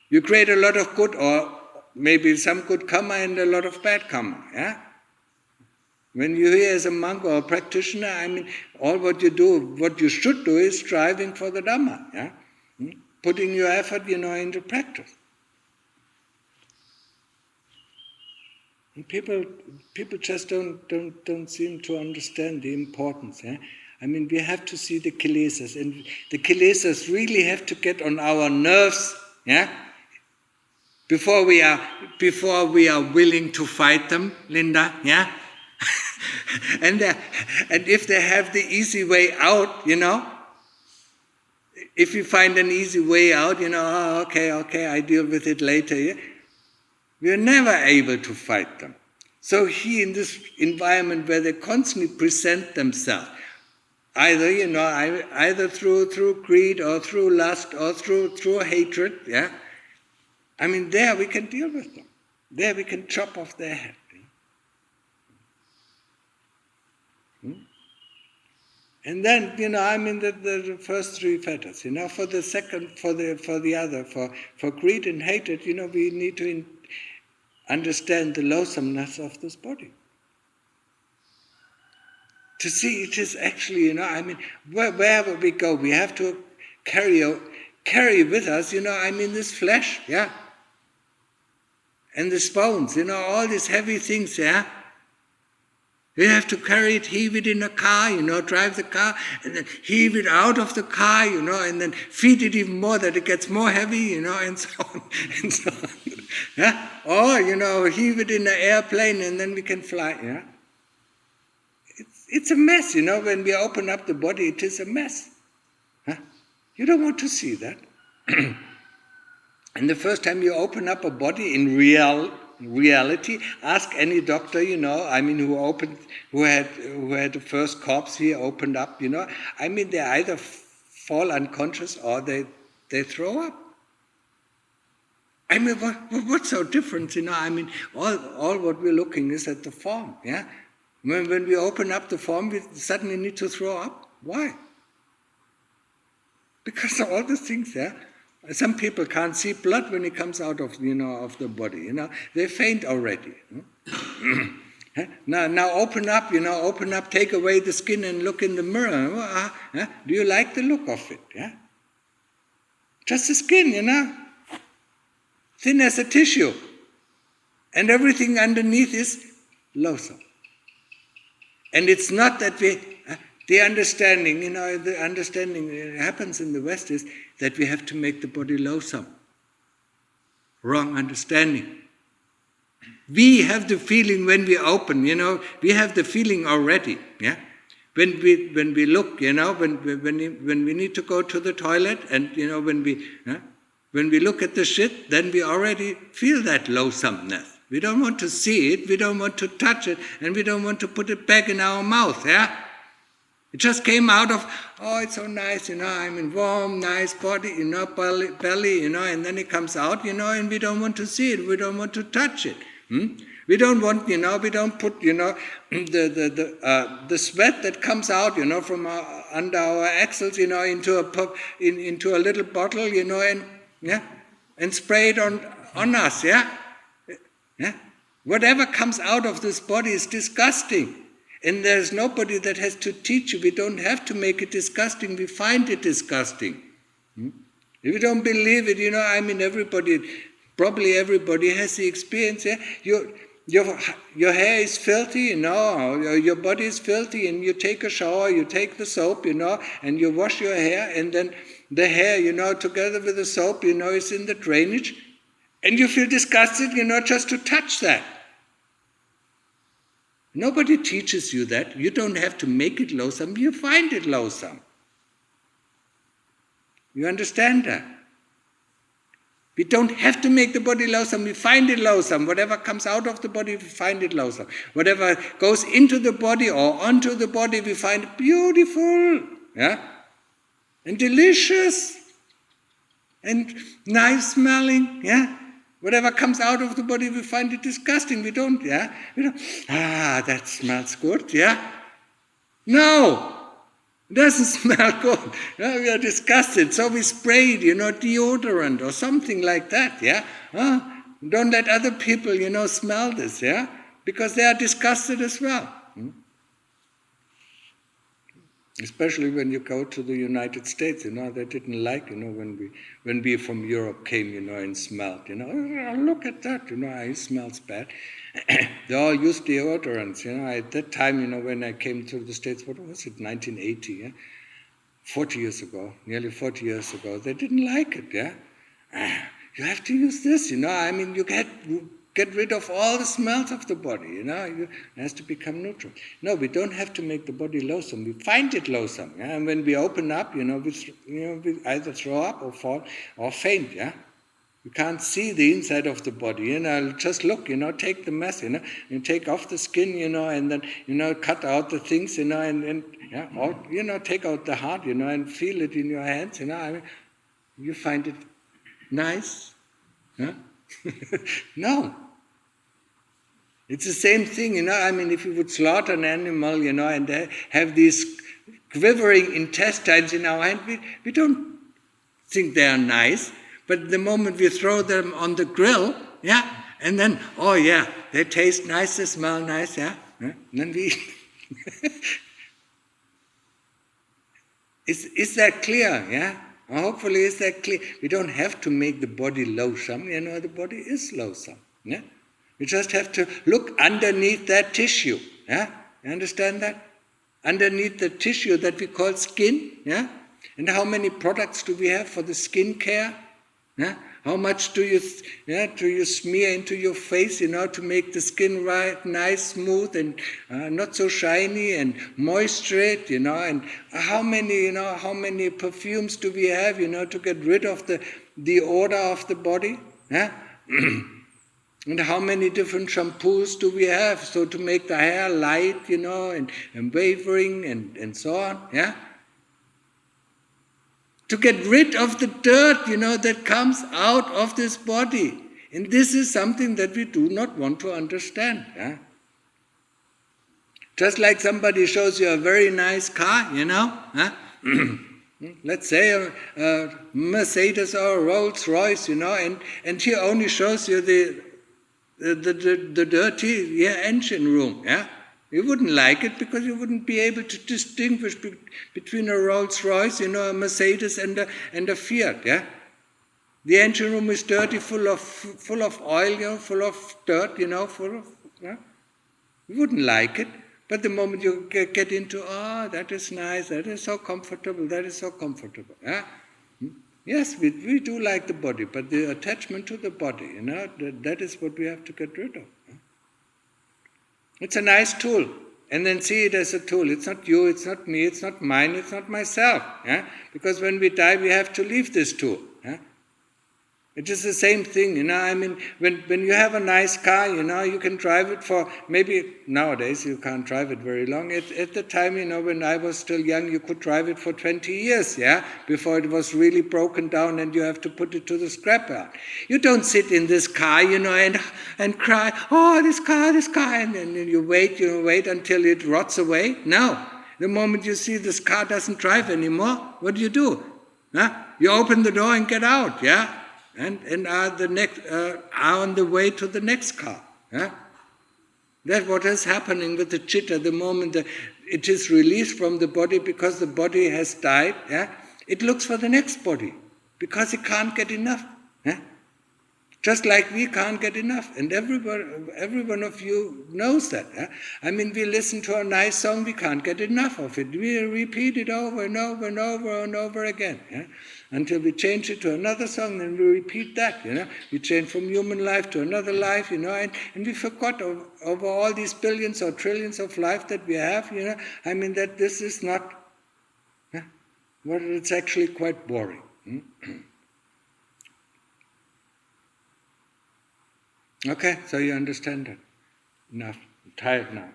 You create a lot of good, or maybe some good karma and a lot of bad karma, yeah? When you're here as a monk or a practitioner, all what you should do is striving for the Dhamma, yeah? Putting your effort, into practice. And people just don't seem to understand the importance, yeah? We have to see the kilesas, and the kilesas really have to get on our nerves, yeah? Before we are willing to fight them, Linda, yeah? And if they have the easy way out, if you find an easy way out, okay, I deal with it later, yeah? We are never able to fight them. So here in this environment where they constantly present themselves, either through greed or through lust or through hatred, yeah? There we can deal with them. There we can chop off their head. And then, the first three fetters, for the second, for the other, for greed and hatred, we need to understand the loathsomeness of this body. To see it is actually, wherever we go, we have to carry with us, this flesh, yeah? And the bones, all these heavy things, yeah? We have to carry it, heave it in a car, drive the car, and then heave it out of the car, and then feed it even more that it gets more heavy, and so on, and so on. Yeah? Or, heave it in an airplane and then we can fly, yeah? It's a mess, when we open up the body, it is a mess. Huh? You don't want to see that. And the first time you open up a body in reality, ask any doctor, who had the first corpse here opened up, they either fall unconscious or they throw up. What's so different, all what we're looking is at the form, yeah? When we open up the form, we suddenly need to throw up. Why? Because of all the things, yeah? Some people can't see blood when it comes out of the body. They faint already. Now open up, take away the skin and look in the mirror. Do you like the look of it? Yeah? Just the skin, thin as a tissue, and everything underneath is loathsome. And it's not that the understanding happens in the West is that we have to make the body loathsome. Wrong understanding. We have the feeling when we open, we have the feeling already, yeah. When we look, when we need to go to the toilet, and when we look at the shit, then we already feel that loathsomeness. We don't want to see it, we don't want to touch it, and we don't want to put it back in our mouth, yeah? It just came out of, it's so nice, I'm in warm, nice body, belly, and then it comes out, and we don't want to see it, we don't want to touch it. We don't want, we don't put, the sweat that comes out, from under our axles, into a little bottle, and yeah, and spray it on us, yeah? Yeah? Whatever comes out of this body is disgusting. And there's nobody that has to teach you. We don't have to make it disgusting. We find it disgusting. If you don't believe it, probably everybody has the experience. Yeah? Your hair is filthy, your body is filthy, and you take a shower, you take the soap, and you wash your hair, and then the hair, together with the soap, is in the drainage, and you feel disgusted, just to touch that. Nobody teaches you that. You don't have to make it loathsome, you find it loathsome. You understand that? We don't have to make the body loathsome, we find it loathsome. Whatever comes out of the body, we find it loathsome. Whatever goes into the body or onto the body, we find it beautiful, yeah? And delicious, and nice smelling, yeah? Whatever comes out of the body, we find it disgusting. We don't, that smells good, yeah? No! It doesn't smell good. We are disgusted, so we spray it, deodorant or something like that, yeah? Don't let other people, smell this, yeah? Because they are disgusted as well. Especially when you go to the United States, they didn't like, when we from Europe came, and smelled, oh, look at that, it smells bad. They all used deodorants, at that time, when I came to the States, what was it, 1980, yeah? 40 years ago, nearly 40 years ago, they didn't like it, yeah? You have to use this, you get rid of all the smells of the body, it has to become neutral. No, we don't have to make the body loathsome, we find it loathsome, yeah? And when we open up, we either throw up or fall or faint, yeah? You can't see the inside of the body, just look, take the mess, you take off the skin, and then, cut out the things, and or, take out the heart, and feel it in your hands, you find it nice, huh? No. It's the same thing, if you would slaughter an animal, and have these quivering intestines in our hand, we don't think they are nice. But the moment we throw them on the grill, yeah, and then, oh yeah, they taste nice, they smell nice, yeah, and then we eat. Is that clear, yeah? Hopefully is that clear? We don't have to make the body loathsome, the body is loathsome, yeah? We just have to look underneath that tissue, yeah? You understand that? Underneath the tissue that we call skin, yeah? And how many products do we have for the skin care? Yeah? How much do you smear into your face, to make the skin right, nice, smooth, and not so shiny, and moisture, and how many perfumes do we have, to get rid of the odor of the body, yeah? And how many different shampoos do we have, so to make the hair light, and wavering, and so on, yeah? To get rid of the dirt, that comes out of this body. And this is something that we do not want to understand. Yeah? Just like somebody shows you a very nice car, huh? Let's say a Mercedes or a Rolls Royce, and he only shows you the dirty engine room, yeah? You wouldn't like it because you wouldn't be able to distinguish between a Rolls Royce, a Mercedes and a Fiat, yeah? The engine room is dirty, full of oil, full of dirt, yeah? You wouldn't like it, but the moment you get into, that is nice, that is so comfortable, yeah? Yes, we do like the body, but the attachment to the body, that is what we have to get rid of. Yeah? It's a nice tool, and then see it as a tool. It's not you, it's not me, it's not mine, it's not myself. Yeah? Because when we die, we have to leave this tool. Yeah? It is the same thing, when you have a nice car, you can drive it for, maybe nowadays you can't drive it very long. At the time, when I was still young, you could drive it for 20 years, yeah, before it was really broken down and you have to put it to the scrapyard. You don't sit in this car, and cry, oh, this car, and then you wait until it rots away. No. The moment you see this car doesn't drive anymore, what do? Huh? You open the door and get out, yeah? and are on the way to the next car. Yeah? That's what is happening with the chitta the moment that it is released from the body because the body has died. Yeah? It looks for the next body because it can't get enough. Yeah? Just like we can't get enough. And every one of you knows that. Yeah? I mean, we listen to a nice song, we can't get enough of it. We repeat it over and over and over and over again. Yeah? Until we change it to another song, then we repeat that. We change from human life to another life, and we forgot over all these billions or trillions of life that we have, I mean, that this is not, well, it's actually quite boring. Okay, so you understand that. Enough. I'm tired now.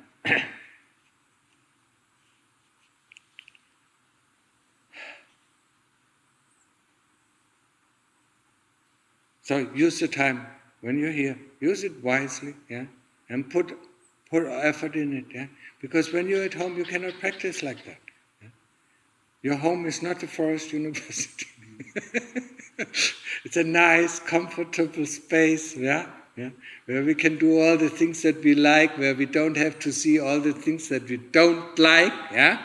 So use the time when you're here. Use it wisely, yeah, and put effort in it, yeah. Because when you're at home, you cannot practice like that. Yeah? Your home is not a forest university. It's a nice, comfortable space, yeah. Yeah, where we can do all the things that we like, where we don't have to see all the things that we don't like, yeah?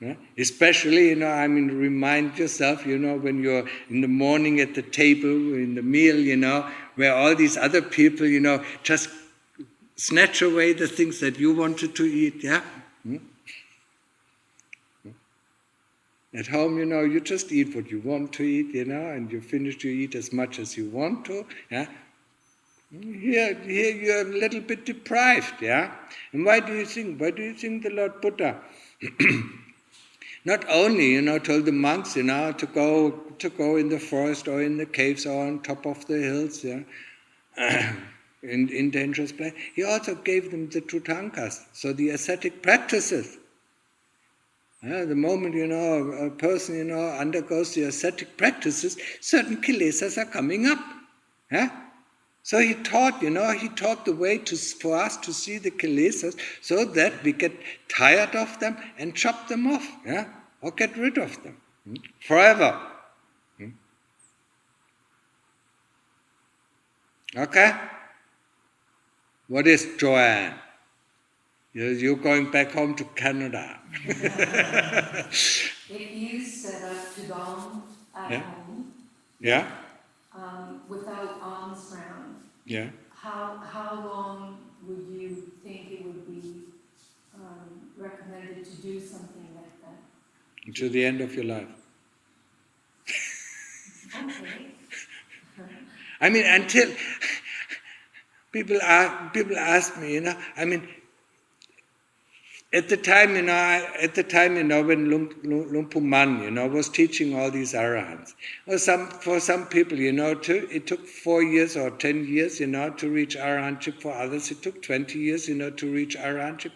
Yeah? Especially, I mean, remind yourself, when you're in the morning at the table, in the meal, where all these other people, just snatch away the things that you wanted to eat, yeah? At home, you just eat what you want to eat, and you finish, you eat as much as you want to, yeah? Here you're a little bit deprived, yeah? And why do you think the Lord Buddha not only, told the monks, to go in the forest or in the caves or on top of the hills, yeah, in dangerous places. He also gave them the Trutankas, so the ascetic practices. The moment, a person, undergoes the ascetic practices, certain kilesas are coming up, yeah? So he taught the way for us to see the kilesas so that we get tired of them and chop them off, yeah? Or get rid of them forever. Okay? What is Joanne? You're going back home to Canada. If you set up Qigong at home, yeah? Without alms round, yeah. How long would you think it would be recommended to do something like that? To the end of your life. Okay. I mean, until people ask me, I mean, at the time, when Luang Pu Man, was teaching all these arahants, for some people, it took 4 years or 10 years, to reach arahantship. For others, it took 20 years, to reach arahantship.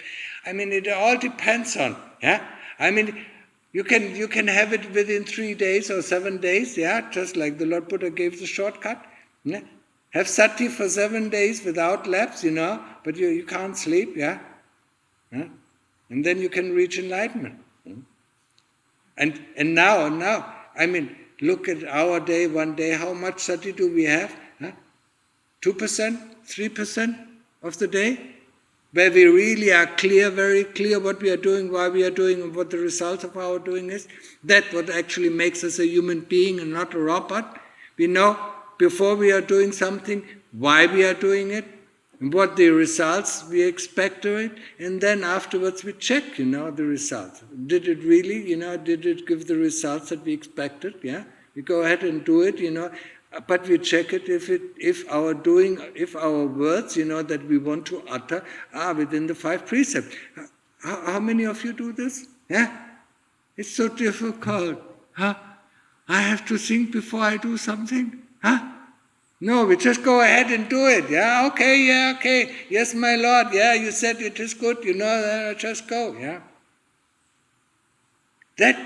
I mean, it all depends on, yeah. I mean, you can have it within 3 days or 7 days, yeah, just like the Lord Buddha gave the shortcut. Yeah? Have sati for 7 days without lapse, but you can't sleep, yeah. Yeah? And then you can reach enlightenment. And now, I mean, look at our day, one day, how much sati do we have? 2%, 3% of the day? Where we really are very clear what we are doing, why we are doing, and what the result of our doing is. That's what actually makes us a human being and not a robot. We know before we are doing something, why we are doing it, and what the results we expect of it, and then afterwards we check, the results. Did it really, did it give the results that we expected? Yeah, we go ahead and do it, but we check it if our words, that we want to utter are within the 5 precepts. How many of you do this? Yeah, it's so difficult. Huh? I have to think before I do something. Huh? No, we just go ahead and do it. Yeah, okay. Yes, my Lord. Yeah, you said it is good. Just go. Yeah. That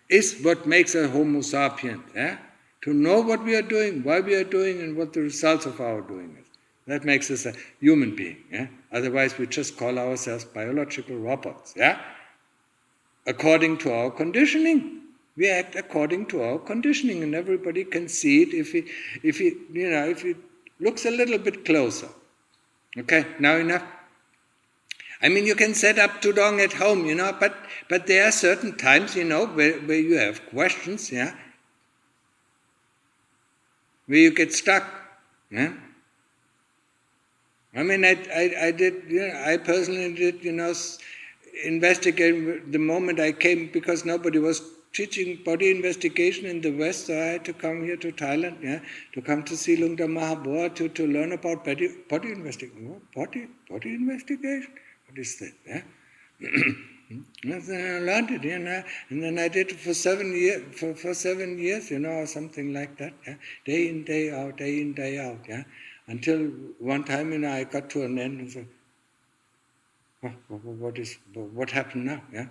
is what makes a Homo sapient. Yeah, to know what we are doing, why we are doing, and what the results of our doing is. That makes us a human being. Yeah. Otherwise, we just call ourselves biological robots. Yeah. According to our conditioning. We act according to our conditioning, and everybody can see it if he looks a little bit closer. Okay, now enough. I mean, you can set up tudong at home, but there are certain times, where you have questions, yeah, where you get stuck, yeah. I mean, I personally did, investigate the moment I came, because nobody was teaching body investigation in the West, so I had to come here to Thailand, yeah, to come to see Lungta Mahaboa to learn about body investigation. Body investigation? What is that? Yeah? And then I learned it, and then I did it for 7 years, for 7 years, or something like that, yeah? Day in, day out, yeah? Until one time, I got to an end and said, what happened now? Yeah,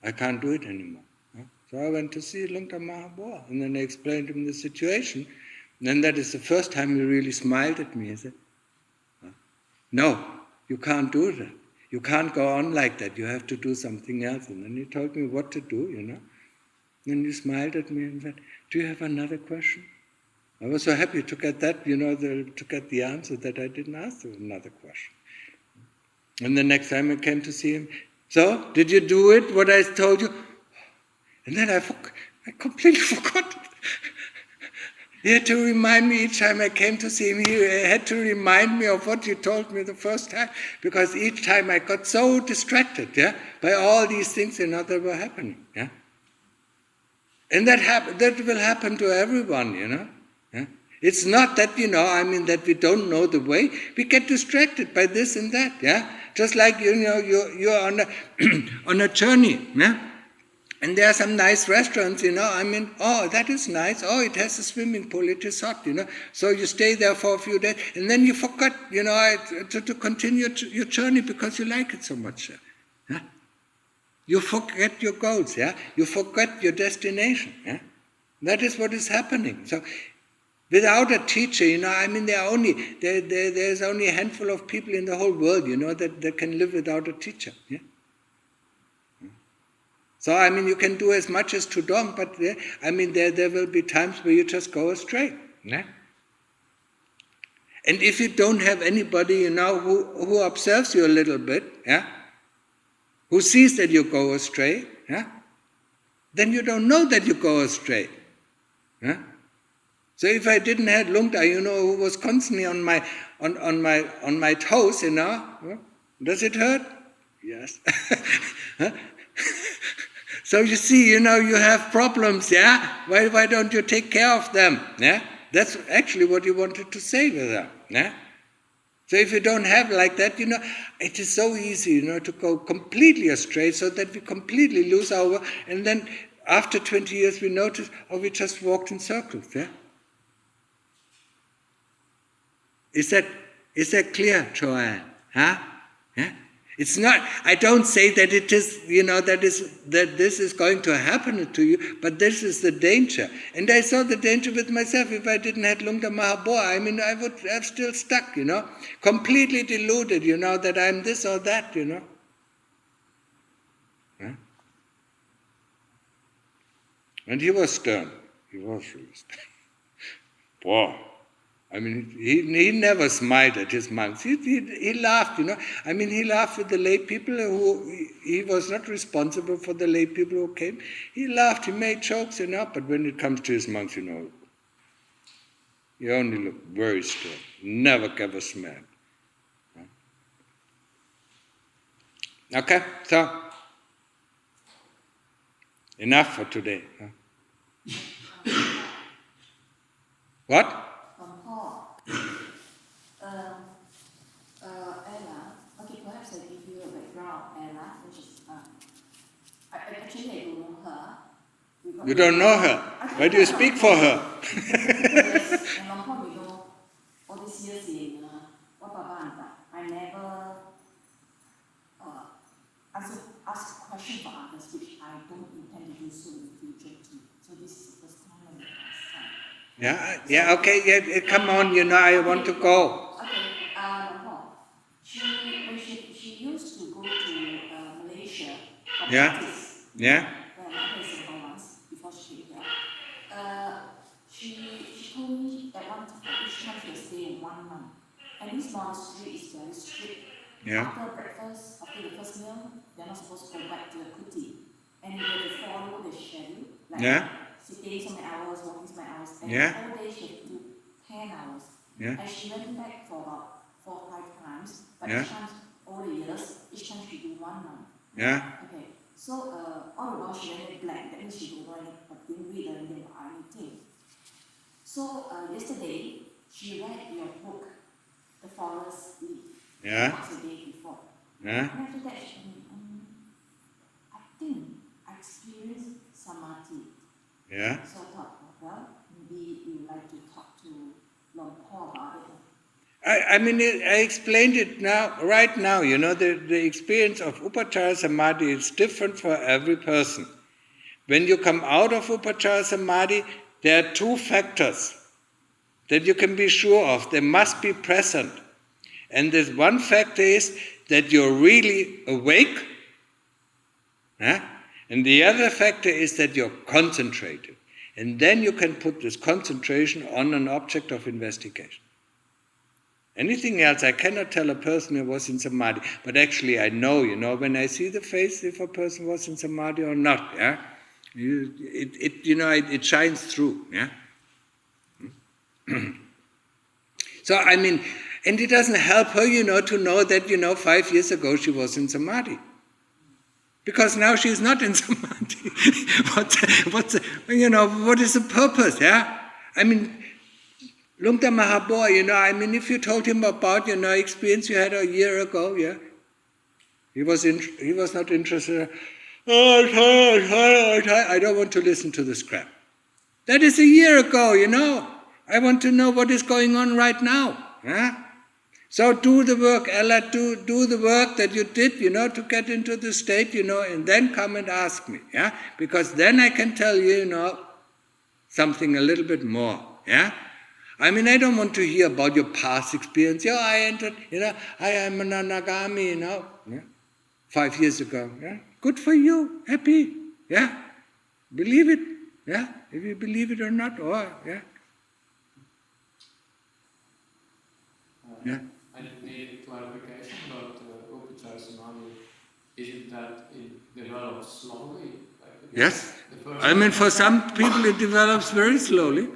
I can't do it anymore. Yeah? So I went to see Lungta Mahaboa, and then I explained to him the situation. And then that is the first time he really smiled at me. He said, "No, you can't do that. You can't go on like that. You have to do something else." And then he told me what to do. Then he smiled at me and said, "Do you have another question?" I was so happy to get that, to get the answer that I didn't ask another question. And the next time I came to see him, "So, did you do it, what I told you?" And then I completely forgot. He had to remind me each time I came to see him. He had to remind me of what you told me the first time, because each time I got so distracted, yeah, by all these things, that were happening, yeah. And that will happen to everyone, Yeah? It's not that, that we don't know the way. We get distracted by this and that, yeah. Just like, you're on a on a journey, yeah. And there are some nice restaurants, oh, that is nice. Oh, it has a swimming pool. It is hot, So you stay there for a few days, and then you forgot, to continue your journey because you like it so much. Yeah? You forget your goals, yeah. You forget your destination, yeah. That is what is happening. So, without a teacher, there's only a handful of people in the whole world, that can live without a teacher, yeah. So, you can do as much as tudong, but there will be times where you just go astray. Yeah? And if you don't have anybody, who observes you a little bit, yeah, who sees that you go astray, yeah, then you don't know that you go astray. Yeah? So if I didn't have Lungta, who was constantly on my toes, does it hurt? Yes. So you see, you have problems, yeah? Why don't you take care of them? Yeah? That's actually what you wanted to say with them. Yeah? So if you don't have like that, it is so easy, to go completely astray, so that we completely lose our, and then after 20 years we notice, we just walked in circles, yeah? Is that clear, Joanne? Huh? Yeah? It's not, I don't say that it is, that this is going to happen to you, but this is the danger. And I saw the danger with myself. If I didn't have Lungta Mahaboa, I would have still stuck, completely deluded, that I'm this or that, Huh? And he was stern. He was really stern. Wow. He never smiled at his monks. He laughed, he laughed with the lay people he was not responsible for the lay people who came. He laughed, he made jokes, but when it comes to his monks, he only looked very stern, never gave a smile. Okay, so, enough for today. What? Ella, okay, perhaps I give you a background, Ella, which is, actually I don't know her. You don't know her? Why do you speak for her? Yes, and long time ago, all these years in Wapabanda, I never ask questions for others, which I don't intend to do so in the future too. So this is the first time and the last time. Yeah, okay, come on, I want to go. Okay, she used to go to Malaysia for practice. Yeah. Malaysia once before Yeah. After breakfast, after the first meal, they're not supposed to go back to the kuti. And you have to follow the schedule, like Yeah. sitting so many hours, walking so many hours, and Yeah. the whole day she had to do 10 hours. Yeah. And she went back for about 4 or 5 times, but Yeah. each time, over the years, each time she do 1 month. Yeah. Okay, so all the while she went blank, that means she don't know anything, but didn't read anything or anything. So yesterday, she read your book, The Forest Leaf, Yeah. the day before. Yeah. And after that, I think I experienced samadhi. Yeah. So I thought, well, maybe you would like to talk to Lord Paul about it. I mean, I explained it now, right now, the experience of Upachara Samadhi is different for every person. When you come out of Upachara Samadhi, there are 2 factors that you can be sure of. They must be present. And this one factor is that you're really awake. And the other factor is that you're concentrated. And then you can put this concentration on an object of investigation. Anything else, I cannot tell a person who was in Samadhi, but actually I know, when I see the face, if a person was in Samadhi or not, yeah? It shines through, yeah? So, I mean, and it doesn't help her, to know that, 5 years ago she was in Samadhi. Because now she's not in Samadhi. What is the purpose, yeah? I mean, Lungta Mahaboy, if you told him about, experience you had a year ago, yeah? He was not interested. I don't want to listen to this crap. That is a year ago, I want to know what is going on right now. Yeah? So do the work, Ella, do the work that you did, to get into the state, and then come and ask me. Yeah? Because then I can tell you, something a little bit more. Yeah? I mean, I don't want to hear about your past experience. Yeah, I entered, I am an anagami, yeah? 5 years ago. Yeah? Good for you, happy. Yeah? Believe it. Yeah? If you believe it or not, yeah? Yeah? I need a clarification about Upachara Samadhi. Is it that it develops slowly? Yes. I mean, for some people it develops very slowly.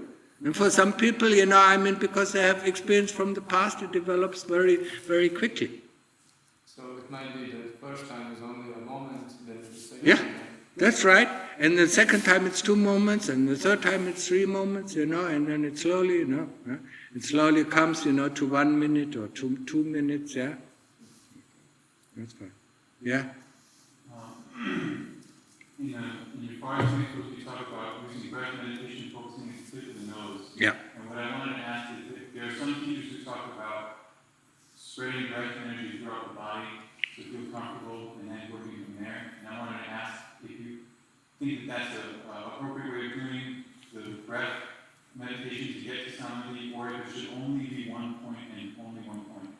And for some people, because they have experience from the past, it develops very, very quickly. So it might be that the first time is only a moment, then the second Yeah, time. that's right. And the second time it's 2 moments, and the third time it's 3 moments, and then it slowly, it slowly comes, to 1 minute or 2 minutes, yeah. That's fine. Yeah. In your forest rituals, you talk about using breath meditation, focusing at the tip of the nose. Yeah. And what I wanted to ask is if there are some teachers who talk about spreading breath energy throughout the body to feel comfortable and then working from there. And I wanted to ask if you think that that's an appropriate way of doing the breath meditation to get to samadhi, or if it should only be 1 point and only 1 point.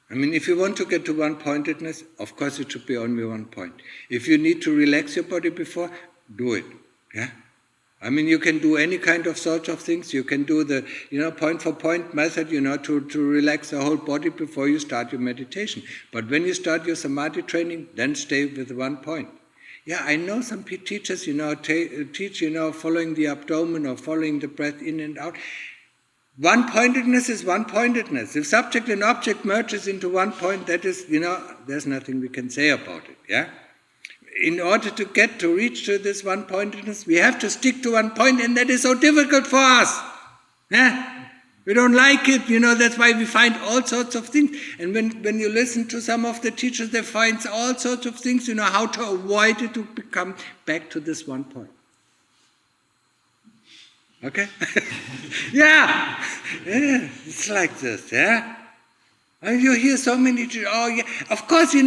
I mean, if you want to get to one-pointedness, of course it should be only 1 point. If you need to relax your body before, do it. Yeah? I mean, you can do any kind of sorts of things. You can do the, point-for-point method, to relax the whole body before you start your meditation. But when you start your samadhi training, then stay with 1 point. Yeah, I know some teachers, teach, following the abdomen or following the breath in and out. One-pointedness is one-pointedness. If subject and object merges into 1 point, that is, there's nothing we can say about it, yeah? In order to reach to this one-pointedness, we have to stick to 1 point, and that is so difficult for us. Yeah? We don't like it, that's why we find all sorts of things. And when you listen to some of the teachers, they find all sorts of things, how to avoid it, to come back to this 1 point. Okay? Yeah, it's like this, yeah? And you hear so many, of course, you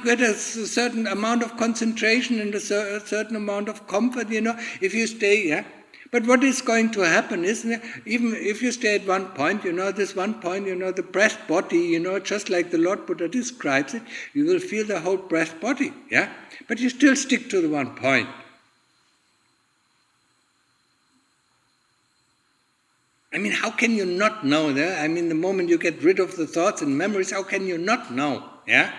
get a certain amount of concentration and a certain amount of comfort, if you stay, yeah? But what is going to happen is, even if you stay at 1 point, this 1 point, the breath body, just like the Lord Buddha describes it, you will feel the whole breath body, yeah? But you still stick to the 1 point. I mean, how can you not know that? I mean, the moment you get rid of the thoughts and memories, how can you not know? yeah?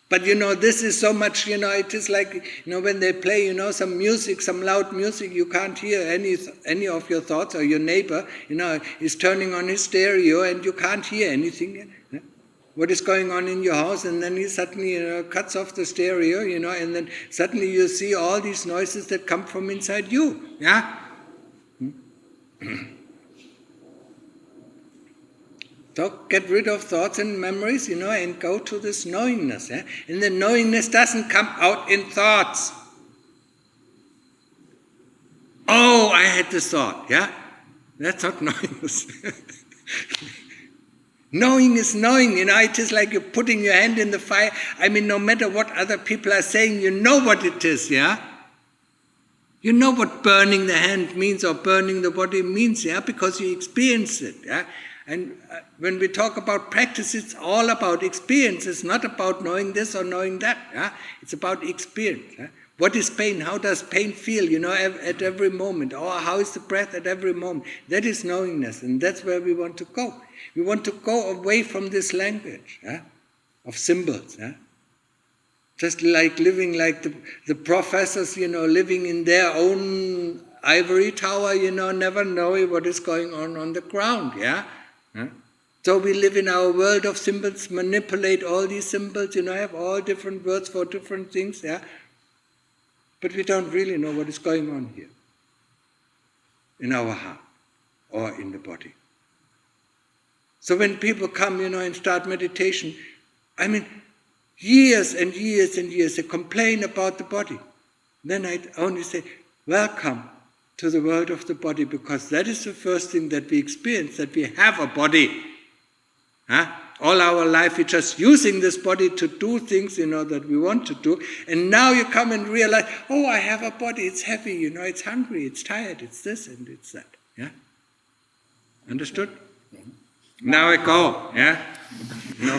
But this is so much, it is like, when they play, some music, some loud music, you can't hear any of your thoughts, or your neighbor, is turning on his stereo and you can't hear anything. Yeah? What is going on in your house, and then he suddenly cuts off the stereo, and then suddenly you see all these noises that come from inside you. Yeah? So get rid of thoughts and memories, and go to this knowingness. Yeah? And the knowingness doesn't come out in thoughts. Oh, I had this thought. Yeah? That's not knowingness. Knowing is knowing, it is like you're putting your hand in the fire. I mean, no matter what other people are saying, you know what it is, yeah? You know what burning the hand means or burning the body means, yeah? Because you experience it, yeah? And when we talk about practice, it's all about experience. It's not about knowing this or knowing that, yeah? It's about experience, yeah? What is pain? How does pain feel, at every moment? Or how is the breath at every moment? That is knowingness, and that's where we want to go. We want to go away from this language, yeah, of symbols. Yeah? Just like living like the professors, living in their own ivory tower, never knowing what is going on the ground. Yeah? Yeah? So we live in our world of symbols, manipulate all these symbols, have all different words for different things. Yeah? But we don't really know what is going on here, in our heart or in the body. So when people come, and start meditation, I mean, years and years and years, they complain about the body. Then I only say, welcome to the world of the body, because that is the first thing that we experience, that we have a body. Huh? All our life we're just using this body to do things, that we want to do. And now you come and realize, oh, I have a body, it's heavy, it's hungry, it's tired, it's this and it's that. Yeah? Understood? Now I go, yeah? No.